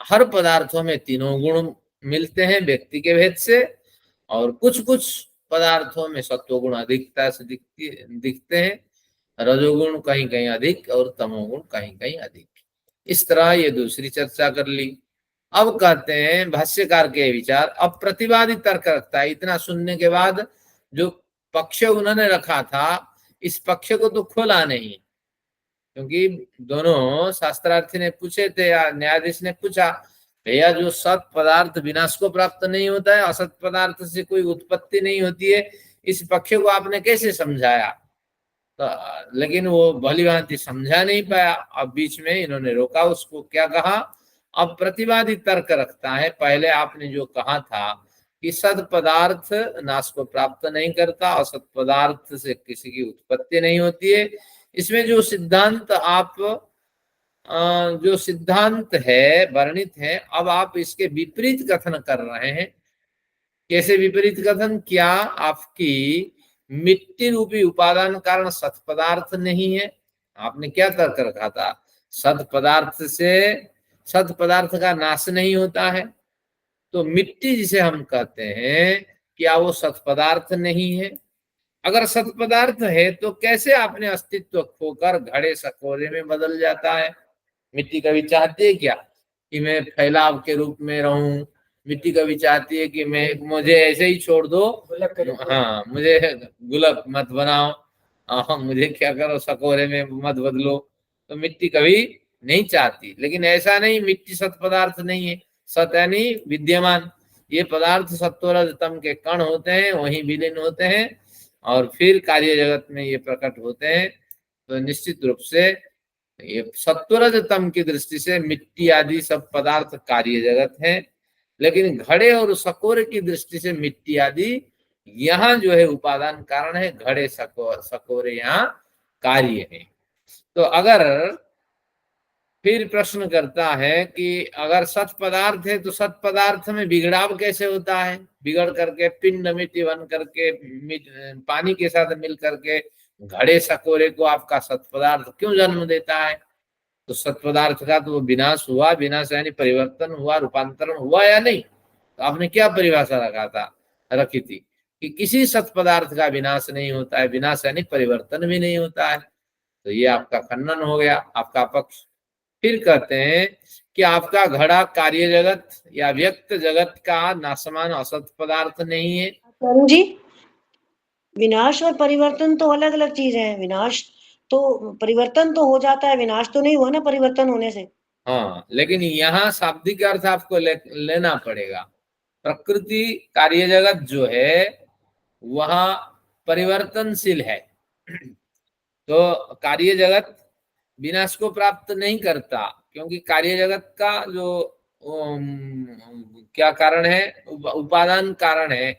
हर पदार्थों में तीनों गुण मिलते हैं व्यक्ति के भेद से, और कुछ कुछ पदार्थों में सत्वगुण अधिकता से दिखते हैं, रजोगुण कहीं कहीं अधिक और तमोगुण कहीं कहीं अधिक। इस तरह ये दूसरी चर्चा कर ली। अब कहते हैं भाष्यकार के विचार, अब प्रतिवादी तर्क रखता है। इतना सुनने के बाद जो पक्ष उन्होंने रखा था, इस पक्ष को तो खोला नहीं, क्योंकि दोनों शास्त्रार्थी ने पूछे थे या न्यायाधीश ने पूछा, भैया जो सत पदार्थ विनाश को प्राप्त नहीं होता है, असत पदार्थ से कोई उत्पत्ति नहीं होती है, इस पक्ष को आपने कैसे समझाया? तो लेकिन वो भली भांति समझा नहीं पाया। अब बीच में इन्होंने रोका उसको, क्या कहा? अब प्रतिवादी तर्क रखता है, पहले आपने जो कहा था कि सद पदार्थ नाश को प्राप्त नहीं करता, असत पदार्थ से किसी की उत्पत्ति नहीं होती है, इसमें जो सिद्धांत आप जो सिद्धांत है वर्णित है, अब आप इसके विपरीत कथन कर रहे हैं। कैसे विपरीत कथन? क्या आपकी मिट्टी रूपी उपादान कारण सत पदार्थ नहीं है? आपने क्या तर्क रखा था? सत पदार्थ से सत पदार्थ का नाश नहीं होता है, तो मिट्टी जिसे हम कहते हैं, क्या वो सत पदार्थ नहीं है? अगर सत पदार्थ है तो कैसे आपने अस्तित्व खोकर घड़े सकोरे में बदल जाता है? मिट्टी कभी चाहती है क्या कि मैं फैलाव के रूप में रहूं? मिट्टी कभी चाहती है कि मैं मुझे ऐसे ही छोड़ दो, हाँ मुझे गुलाब मत बनाओ, हाँ मुझे क्या करो सकोरे में मत बदलो? तो मिट्टी कभी नहीं चाहती। लेकिन ऐसा नहीं, मिट्टी सत पदार्थ नहीं है। सत यानी विद्यमान, ये पदार्थ सत्वरजतम के कण होते हैं, वहीं विलीन होते हैं और फिर कार्य जगत में ये प्रकट होते हैं। तो निश्चित रूप से ये सत्वरजतम की दृष्टि से मिट्टी आदि सब पदार्थ कार्य जगत है, लेकिन घड़े और सकोरे की दृष्टि से मिट्टी आदि यहाँ जो है उपादान कारण है, घड़े सकोरे यहाँ कार्य है। तो अगर फिर प्रश्न करता है कि अगर सत पदार्थ है तो सत पदार्थ में बिगड़ाव कैसे होता है? बिगड़ करके पिंड मिट्टी बन करके पानी के साथ मिल करके घड़े सकोरे को आपका सत पदार्थ क्यों जन्म देता है? तो सत पदार्थ का तो विनाश हुआ, विनाश यानी परिवर्तन हुआ, रूपांतरण हुआ या नहीं? तो आपने क्या परिभाषा रखी थी कि किसी सत पदार्थ का विनाश नहीं होता है, विनाश यानी परिवर्तन भी नहीं होता है। तो ये आपका खंडन हो गया, आपका पक्ष। फिर कहते हैं कि आपका घड़ा कार्य जगत या व्यक्त जगत का नाशमान असत पदार्थ नहीं है। जी, विनाश और परिवर्तन तो अलग अलग चीज है। विनाश तो परिवर्तन तो हो जाता है, विनाश तो नहीं हुआ ना परिवर्तन होने से। हाँ, लेकिन यहाँ शाब्दिक अर्थ आपको लेना पड़ेगा। प्रकृति कार्य जगत जो है वह परिवर्तनशील है, तो कार्य जगत विनाश को प्राप्त नहीं करता, क्योंकि कार्य जगत का जो क्या कारण है? उपादान कारण है।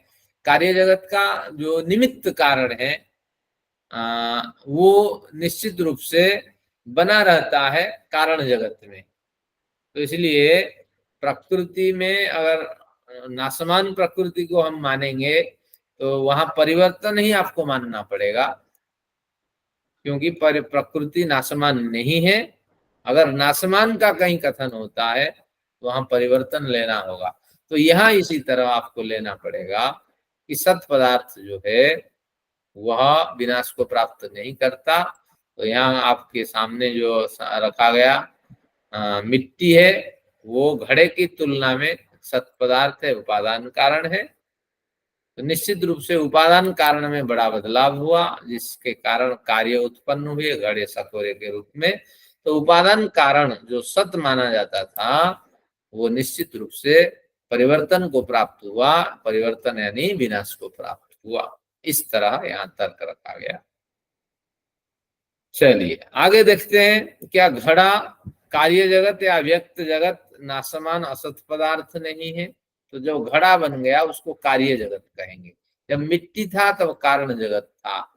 कार्य जगत का जो निमित्त कारण है वो निश्चित रूप से बना रहता है कारण जगत में। तो इसलिए प्रकृति में अगर नाशमान प्रकृति को हम मानेंगे तो वहां परिवर्तन ही आपको मानना पड़ेगा, क्योंकि प्रकृति नाशमान नहीं है। अगर नाशमान का कहीं कथन होता है तो वहां परिवर्तन लेना होगा। तो यहाँ इसी तरह आपको लेना पड़ेगा कि सत पदार्थ जो है वह विनाश को प्राप्त नहीं करता। तो यहाँ आपके सामने जो रखा गया मिट्टी है, वो घड़े की तुलना में सत पदार्थ है, उपादान कारण है। तो निश्चित रूप से उपादान कारण में बड़ा बदलाव हुआ, जिसके कारण कार्य उत्पन्न हुए घड़े सकोरे के रूप में। तो उपादान कारण जो सत माना जाता था वो निश्चित रूप से परिवर्तन को प्राप्त हुआ, परिवर्तन यानी विनाश को प्राप्त हुआ। इस तरह यहाँ तर्क रखा गया। चलिए आगे देखते हैं, क्या घड़ा कार्य जगत या व्यक्त जगत नाशमान असत पदार्थ नहीं है? तो जब घड़ा बन गया उसको कार्य जगत कहेंगे। जब मिट्टी था तब कारण जगत था।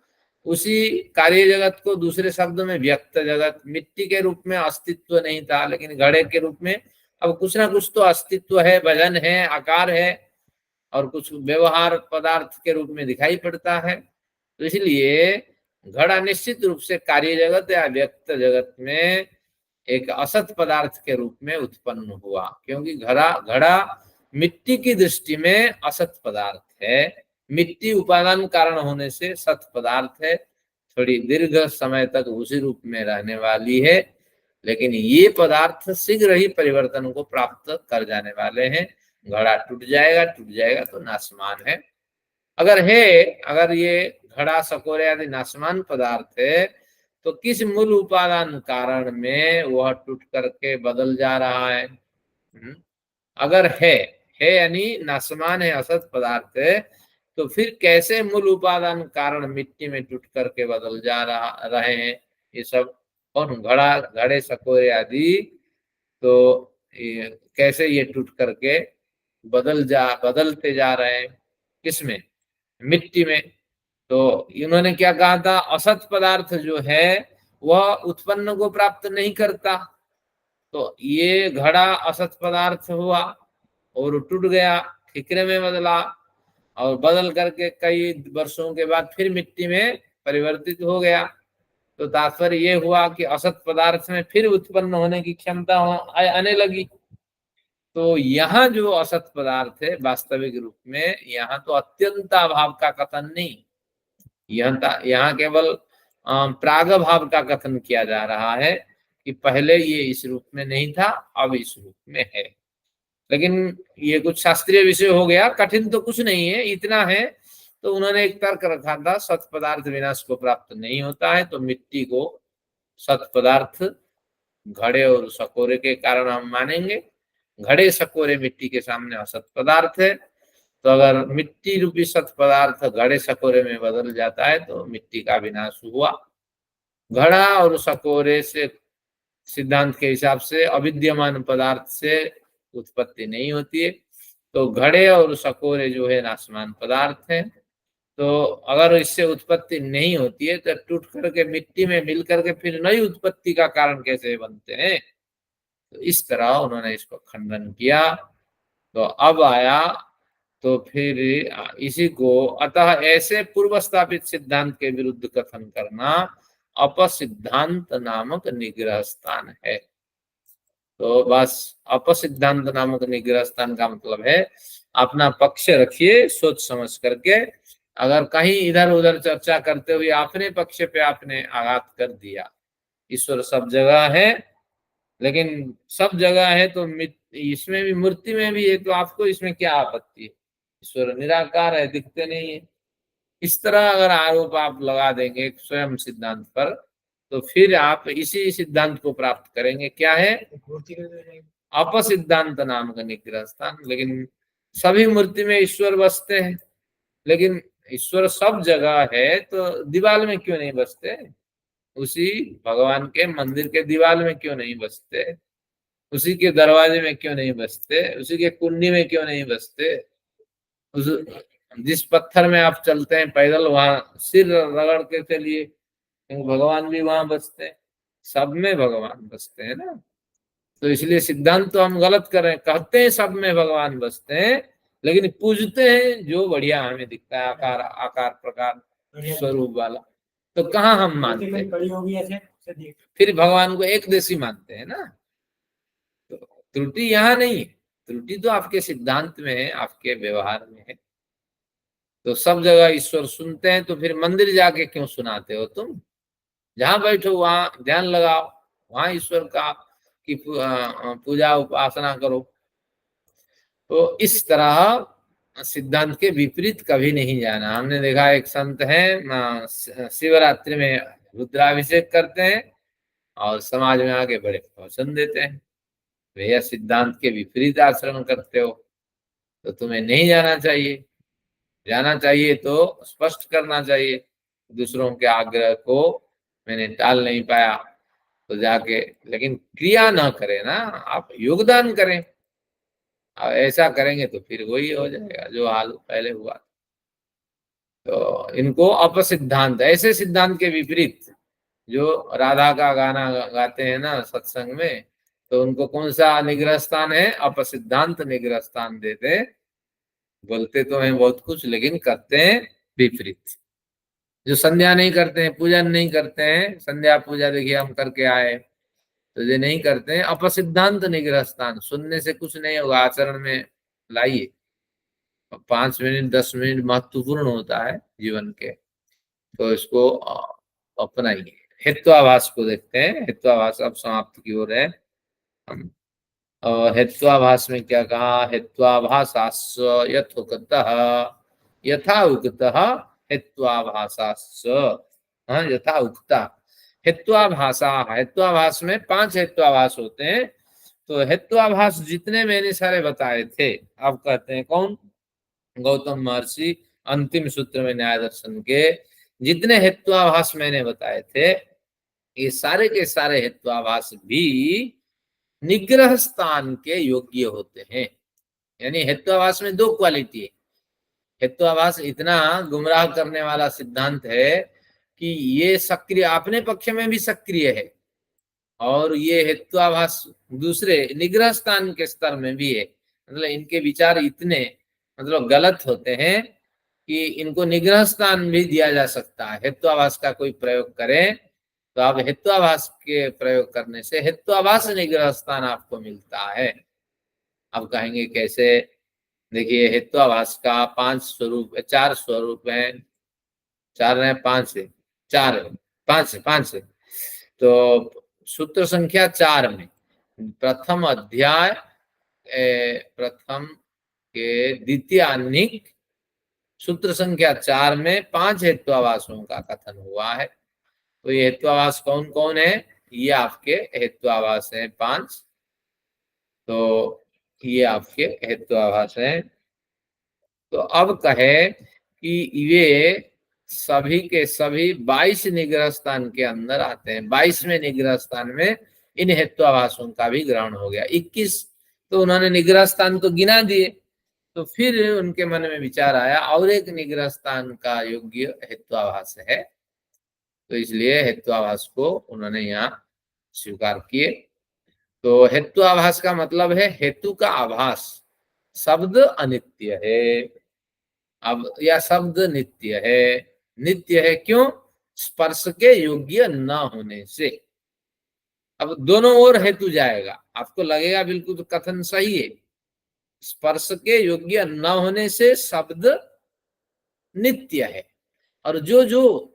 उसी कार्य जगत को दूसरे शब्द में व्यक्त जगत, मिट्टी के रूप में अस्तित्व नहीं था, लेकिन घड़े के रूप में अब कुछ ना कुछ तो अस्तित्व है, वजन है, आकार है और कुछ व्यवहार पदार्थ के रूप में दिखाई पड़ता है। तो इसलिए घड़ा निश्चित रूप से कार्य जगत या व्यक्त जगत में एक असत पदार्थ के रूप में उत्पन्न हुआ, क्योंकि घड़ा मिट्टी की दृष्टि में असत पदार्थ है। मिट्टी उपादान कारण होने से सत पदार्थ है, थोड़ी दीर्घ समय तक उसी रूप में रहने वाली है, लेकिन ये पदार्थ शीघ्र ही परिवर्तन को प्राप्त कर जाने वाले हैं। घड़ा टूट जाएगा तो नाशमान है। अगर ये घड़ा सकोरे आदि नाशमान पदार्थ है तो किस मूल उपादान कारण में वह टूट करके बदल जा रहा है? अगर है यानी नाशमान है, असत पदार्थ है, तो फिर कैसे मूल उपादान कारण मिट्टी में टूट करके बदल जा रहे हैं ये सब? और घड़े सकोरे आदि तो कैसे ये टूट करके बदलते जा रहे हैं? किसमें? मिट्टी में। तो इन्होंने क्या कहा था? असत पदार्थ जो है वह उत्पन्न को प्राप्त नहीं करता। तो ये घड़ा असत पदार्थ हुआ और टूट गया, ठिकरे में बदला, और बदल करके कई वर्षों के बाद फिर मिट्टी में परिवर्तित हो गया। तो तात्पर्य ये हुआ कि असत पदार्थ में फिर उत्पन्न होने की क्षमता आने लगी। तो यहाँ जो असत पदार्थ है वास्तविक रूप में यहाँ तो अत्यंत अभाव का कथन नहीं, यहाँ केवल प्राग भाव का कथन किया जा रहा है कि पहले ये इस रूप में नहीं था, अब इस रूप में है। लेकिन ये कुछ शास्त्रीय विषय हो गया, कठिन तो कुछ नहीं है, इतना है। तो उन्होंने एक तर्क रखा था, सत पदार्थ विनाश को प्राप्त नहीं होता है, तो मिट्टी को सत पदार्थ घड़े और सकोरे के कारण हम मानेंगे। घड़े सकोरे मिट्टी के सामने असत पदार्थ है। तो अगर मिट्टी रूपी सत पदार्थ घड़े सकोरे में बदल जाता है तो मिट्टी का विनाश हुआ। घड़ा और सकोरे से सिद्धांत के हिसाब से अविद्यमान पदार्थ से उत्पत्ति नहीं होती है। तो घड़े और सकोरे जो है नाशमान पदार्थ है। तो अगर इससे उत्पत्ति नहीं होती है तो टूट करके मिट्टी में मिल करके फिर नई उत्पत्ति का कारण कैसे बनते हैं? तो इस तरह उन्होंने इसको खंडन किया। तो अब आया तो फिर इसी को, अतः ऐसे पूर्व स्थापित सिद्धांत के विरुद्ध कथन करना अपसिद्धांत नामक निग्रह स्थान है। तो बस अपसिद्धांत नामक निग्रह स्थान का मतलब है अपना पक्ष रखिए सोच समझ करके। अगर कहीं इधर उधर चर्चा करते हुए अपने पक्ष पे आपने आघात कर दिया, ईश्वर सब जगह है, लेकिन सब जगह है तो इसमें भी, मूर्ति में भी है, तो आपको इसमें क्या आपत्ति है? ईश्वर निराकार है, दिखते नहीं है। इस तरह अगर आरोप आप लगा देंगे स्वयं सिद्धांत पर, तो फिर आप इसी सिद्धांत को प्राप्त करेंगे। क्या है? अपसिद्धांत नाम का निग्रह स्थान। लेकिन सभी मूर्ति में ईश्वर बसते हैं, लेकिन ईश्वर सब जगह है तो दीवार में क्यों नहीं बसते? उसी भगवान के मंदिर के दीवार में क्यों नहीं बसते? उसी के दरवाजे में क्यों नहीं बसते? उसी के कुंडी में क्यों नहीं बसते? उस जिस पत्थर में आप चलते हैं पैदल, वहां सिर रगड़ के चलिए, भगवान भी वहां बसते हैं। सब में भगवान बसते हैं ना। तो इसलिए सिद्धांत तो हम गलत कर रहे हैं। कहते हैं सब में भगवान बसते हैं, लेकिन पूजते हैं जो बढ़िया हमें दिखता है, आकार प्रकार स्वरूप वाला। तो कहाँ हम मानते हैं? फिर भगवान को एक देशी मानते हैं ना। तो त्रुटि यहाँ नहीं है, त्रुटि तो आपके सिद्धांत में है, आपके व्यवहार में है। तो सब जगह ईश्वर सुनते हैं, तो फिर मंदिर जाके क्यों सुनाते हो तुम? जहां बैठो वहां ध्यान लगाओ, वहां ईश्वर का की पूजा उपासना करो। तो इस तरह सिद्धांत के विपरीत कभी नहीं जाना। हमने देखा एक संत हैं, शिवरात्रि में रुद्राभिषेक करते हैं और समाज में आके बड़े प्रवचन देते हैं, भैया सिद्धांत के विपरीत आचरण करते हो, तो तुम्हें नहीं जाना चाहिए। जाना चाहिए तो स्पष्ट करना चाहिए। दूसरों के आग्रह को मैंने टाल नहीं पाया तो जाके, लेकिन क्रिया ना करें ना, आप योगदान करें। ऐसा करेंगे तो फिर वही हो जाएगा जो हाल पहले हुआ। तो इनको अपसिद्धांत, ऐसे सिद्धांत के विपरीत जो राधा का गाना गाते हैं ना सत्संग में, तो उनको कौन सा निग्रह स्थान है? अपसिद्धांत निग्रह स्थान देते। बोलते तो हैं बहुत कुछ, लेकिन करते हैं विपरीत। जो संध्या नहीं करते हैं, पूजन नहीं करते हैं, संध्या पूजा देखिए हम करके आए, तो ये नहीं करते हैं। अपसिद्धांत निग्रह स्थान, सुनने से कुछ नहीं होगा, आचरण में लाइए। 5 मिनट 10 मिनट महत्वपूर्ण होता है जीवन के, तो इसको अपनाइए। हेत्वाभास को देखते हैं। हेत्वाभास अब समाप्त की ओर है हम। और हेत्वाभास में क्या कहा, हेत्वाभासास्स यथोक्तः यथा उक्तः हेत्वाभासास्स, यथा उक्ता। हेत्वाभासा, हेत्वाभास में 5 हेत्वाभास होते हैं। तो हेत्वाभास जितने मैंने सारे बताए थे, अब कहते हैं कौन, गौतम महर्षि अंतिम सूत्र में न्याय दर्शन के जितने हेत्वाभास मैंने बताए थे, ये सारे के सारे हेत्वाभास भी निग्रह स्थान के योग्य होते हैं। यानी हेत्वाभास में 2 क्वालिटी है। हेत्वाभास इतना गुमराह करने वाला सिद्धांत है कि ये सक्रिय, अपने पक्ष में भी सक्रिय है, और ये हेत्वाभास दूसरे निग्रह स्थान के स्तर में भी है। मतलब इनके विचार इतने मतलब गलत होते हैं कि इनको निग्रह स्थान भी दिया जा सकता है। हेत्वाभास का कोई प्रयोग करें तो आप हेत्वाभास के प्रयोग करने से हेत्वाभास निग्रह स्थान आपको मिलता है। अब कहेंगे कैसे, देखिए हेत्वाभास का 5 स्वरूप, 4 स्वरूप है, 4 है 5 है, 4 है, 5 है। तो सूत्र संख्या 4 में प्रथम अध्याय प्रथम के द्वितीय अन्निक सूत्र संख्या 4 में 5 हेत्वाभासों का कथन हुआ है। तो ये हेत्वाभास कौन कौन है, ये आपके हेत्वाभास हैं 5। तो ये आपके हेत्वाभास हैं। तो अब कहे कि ये सभी के सभी 22 निग्रह स्थान के अंदर आते हैं। 22वें निग्रह स्थान में इन हेत्वाभासों का भी ग्रहण हो गया। 21 तो उन्होंने निग्रह स्थान तो गिना दिए, तो फिर उनके मन में विचार आया और एक निग्रह स्थान का योग्य हेत्वाभास है, तो इसलिए हेत्वाभास को उन्होंने यहाँ स्वीकार किए। तो हेत्वाभास का मतलब है हेतु का आभास। शब्द अनित्य है, अब या शब्द नित्य है। नित्य है क्यों, स्पर्श के योग्य न होने से। अब दोनों ओर हेतु जाएगा, आपको लगेगा बिल्कुल तो कथन सही है। स्पर्श के योग्य न होने से शब्द नित्य है, और जो जो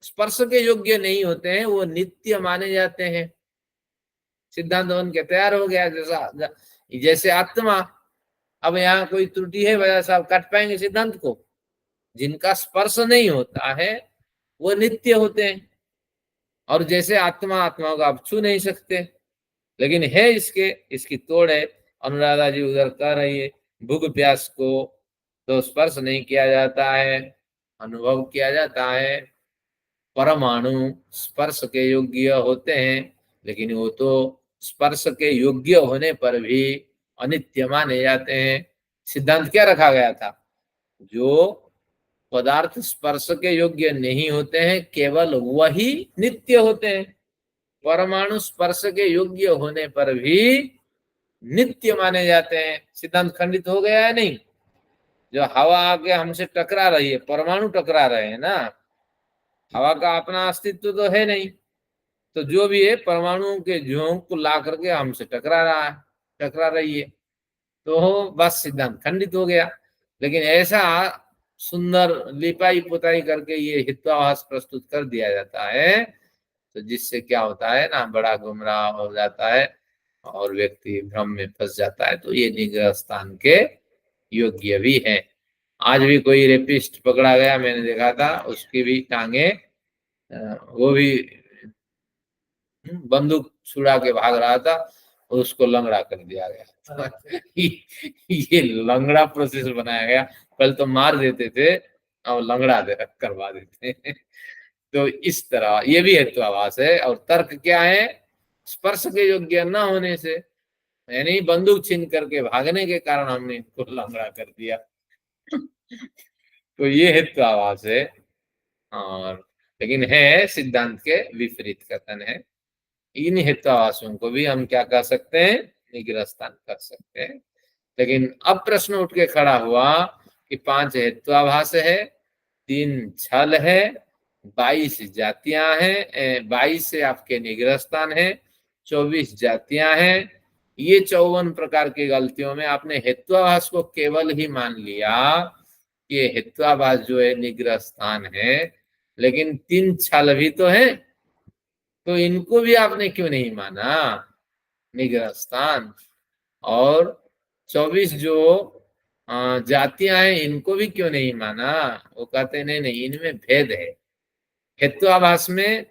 स्पर्श के योग्य नहीं होते हैं वो नित्य माने जाते हैं। सिद्धांत बन के तैयार हो गया। जैसे आत्मा, अब यहाँ कोई त्रुटि है वजह से आप काट पाएंगे सिद्धांत को। जिनका स्पर्श नहीं होता है वो नित्य होते हैं, और जैसे आत्मा, आत्मा को आप छू नहीं सकते, लेकिन है इसकी तोड़ है। अनुराधा जी उधर कह रही है भूख प्यास को तो स्पर्श नहीं किया जाता है, अनुभव किया जाता है। परमाणु स्पर्श के योग्य होते हैं, लेकिन वो तो स्पर्श के योग्य होने पर भी अनित्य माने जाते हैं। सिद्धांत क्या रखा गया था, जो पदार्थ स्पर्श के योग्य नहीं होते हैं केवल वही नित्य होते हैं। परमाणु स्पर्श के योग्य होने पर भी नित्य माने जाते हैं। सिद्धांत खंडित हो गया है नहीं। जो हवा आके हमसे टकरा रही है, परमाणु टकरा रहे हैं ना, हवा का अपना अस्तित्व तो है नहीं, तो जो भी है परमाणुओं के झोंक को ला करके हमसे टकरा रहा है, टकरा रही है, तो बस सिद्धांत खंडित हो गया। लेकिन ऐसा सुंदर लिपाई पुताई करके ये हेत्वाभास प्रस्तुत कर दिया जाता है, तो जिससे क्या होता है ना, बड़ा गुमराह हो जाता है और व्यक्ति भ्रम में फंस जाता है। तो ये निग्रह स्थान के योग्य भी है। आज भी कोई रेपिस्ट पकड़ा गया, मैंने देखा था, उसकी भी टांगे, वो भी बंदूक छुड़ा के भाग रहा था, उसको लंगड़ा कर दिया गया। ये लंगड़ा प्रोसेस बनाया गया। पहले तो मार देते थे और लंगड़ा करवा देते। तो इस तरह ये भी हेत्वाभास है। और तर्क क्या है, स्पर्श के योग्य न होने से, यानी बंदूक छीन करके भागने के कारण हमने इनको लंगड़ा कर दिया। तो ये हेत्वाभास है। और लेकिन है सिद्धांत के विपरीत कथन है। इन हेत्वाभासों को भी हम क्या कर सकते हैं, निग्रह स्थान कर सकते हैं। लेकिन अब प्रश्न उठ के खड़ा हुआ कि 5 हेत्वाभास है, 3 छल है, 22 जातियां हैं, 22 से आपके निग्रह स्थान है, 24 जातियां हैं। ये 54 प्रकार की गलतियों में आपने हेत्वाभास को केवल ही मान लिया कि ये हेत्वाभास जो है निग्रह स्थान है, लेकिन 3 छल भी तो है। तो इनको भी आपने क्यों नहीं माना निग्रह स्थान? और 24 जो जातियां हैं इनको भी क्यों नहीं माना? वो कहते नहीं नहीं, इनमें भेद है। हेत्वाभास में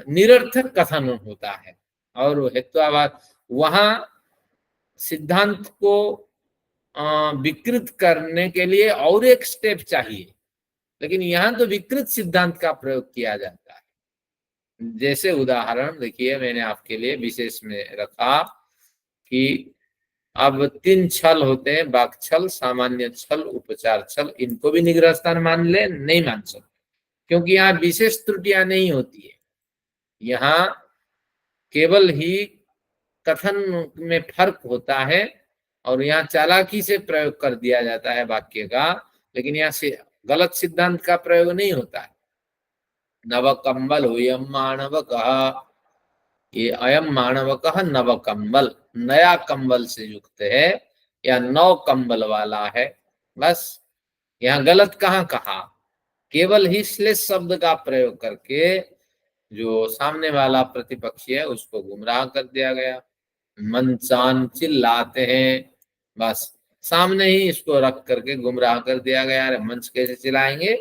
निरर्थक कथन होता है, और हेत्वाभास वहां सिद्धांत को विकृत करने के लिए और एक स्टेप चाहिए, लेकिन यहाँ तो विकृत सिद्धांत का प्रयोग किया जाता है। जैसे उदाहरण देखिए, मैंने आपके लिए विशेष में रखा कि अब 3 छल होते हैं, वाक छल, सामान्य छल, उपचार छल। इनको भी निग्रह स्थान मान ले? नहीं मान सकते, क्योंकि यहाँ विशेष त्रुटियां नहीं होती है। यहाँ केवल ही कथन में फर्क होता है, और यहाँ चालाकी से प्रयोग कर दिया जाता है वाक्य का, लेकिन यहाँ से गलत सिद्धांत का प्रयोग नहीं होता है। नव कंबल हुयम मानव कहा, ये अयम मानव कहा नव कंबल, नया कंबल से युक्त है या नौ कंबल वाला है। बस यहाँ गलत कहाँ कहा? केवल ही श्लेष शब्द का प्रयोग करके जो सामने वाला प्रतिपक्षी है उसको गुमराह कर दिया गया। मंचान चिल्लाते हैं, बस सामने ही इसको रख करके गुमराह कर दिया गया। अरे मंच कैसे चिल्लाएंगे?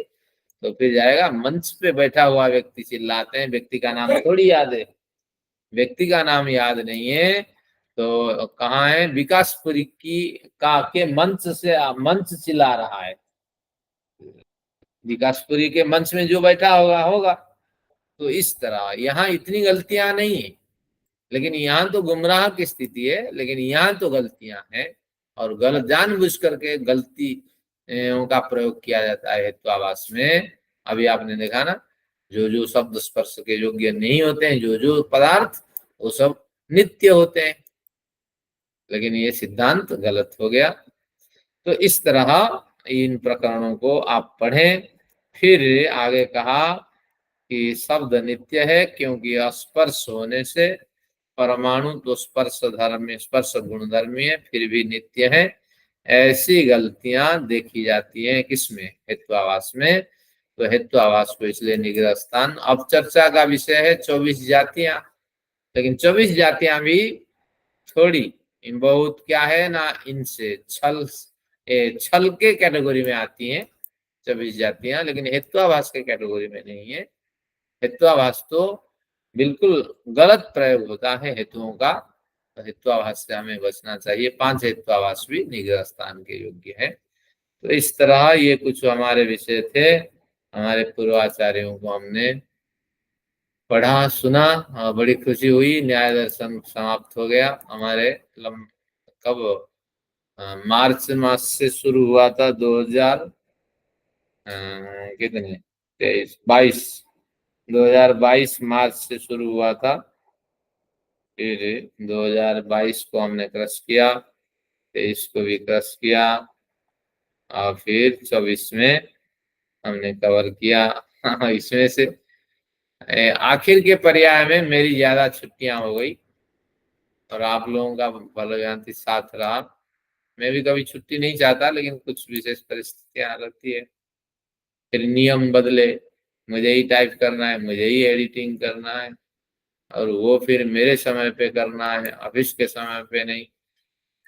तो फिर जाएगा, मंच पे बैठा हुआ व्यक्ति चिल्लाते हैं, व्यक्ति का नाम थोड़ी याद है, व्यक्ति का नाम याद नहीं है। तो कहाँ है? विकासपुरी के मंच से मंच चिल्ला रहा है, विकासपुरी के मंच में जो बैठा होगा। तो इस तरह यहाँ इतनी गलतियां नहीं है, लेकिन यहाँ तो गुमराह की स्थिति है, लेकिन यहाँ तो गलतियां हैं, और गलत जानबूझ करके गलती का प्रयोग किया जाता है हेत्वाभास में। अभी आपने देखा ना, जो जो शब्द स्पर्श के योग्य नहीं होते हैं, जो जो पदार्थ, वो सब नित्य होते हैं, लेकिन ये सिद्धांत गलत हो गया। तो इस तरह इन प्रकरणों को आप पढ़ें। फिर आगे कहा कि शब्द नित्य है, क्योंकि स्पर्श होने से परमाणु तो स्पर्श धर्म, स्पर्श गुण धर्मी है, फिर भी नित्य है। ऐसी गलतियां देखी जाती हैं किसमें? हेत्वाभास में। तो हेत्वाभास को इसलिए निग्रह स्थान। अब चर्चा का विषय है 24 जातियां, लेकिन 24 जातियां भी थोड़ी इन बहुत क्या है ना, इनसे छल के कैटेगरी में आती हैं 24 जातियां, लेकिन हेत्वाभास के कैटेगरी में नहीं है। हेत्वाभास तो बिल्कुल गलत प्रयोग होता है हेतुओं का, तो हेत्वाभास से हमें बचना चाहिए। 5 हेत्वाभास भी निग्रह स्थान के योग्य है। तो इस तरह ये कुछ हमारे विषय थे, हमारे पूर्वाचार्यों को हमने पढ़ा सुना, बड़ी खुशी हुई। न्याय दर्शन समाप्त हो गया हमारे। कब? मार्च मास से शुरू हुआ था, 2000 कितने 2022 मार्च से शुरू हुआ था। फिर 2022 को हमने क्रश किया, 23 को भी क्रश किया, और फिर 24 में हमने कवर किया। इसमें से आखिर के पर्याय में मेरी ज्यादा छुट्टियां हो गई, और आप लोगों का भलीभांति साथ रहा। मैं भी कभी छुट्टी नहीं चाहता, लेकिन कुछ विशेष परिस्थितियां रहती है। फिर नियम बदले, मुझे ही टाइप करना है, मुझे ही एडिटिंग करना है, और वो फिर मेरे समय पे करना है, ऑफिस के समय पे नहीं।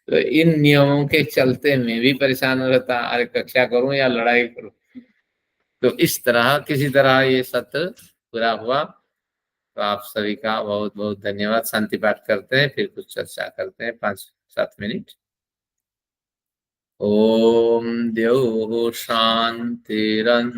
तो इन नियमों के चलते मैं भी परेशान रहता, अरे कक्षा करूं या लड़ाई करूं। तो इस तरह किसी तरह ये सत्र पूरा हुआ। तो आप सभी का बहुत बहुत धन्यवाद। शांति पाठ करते हैं, फिर कुछ चर्चा करते हैं 5-7 मिनट। ओम द्यौः शान्तिरन्तरिक्षम्।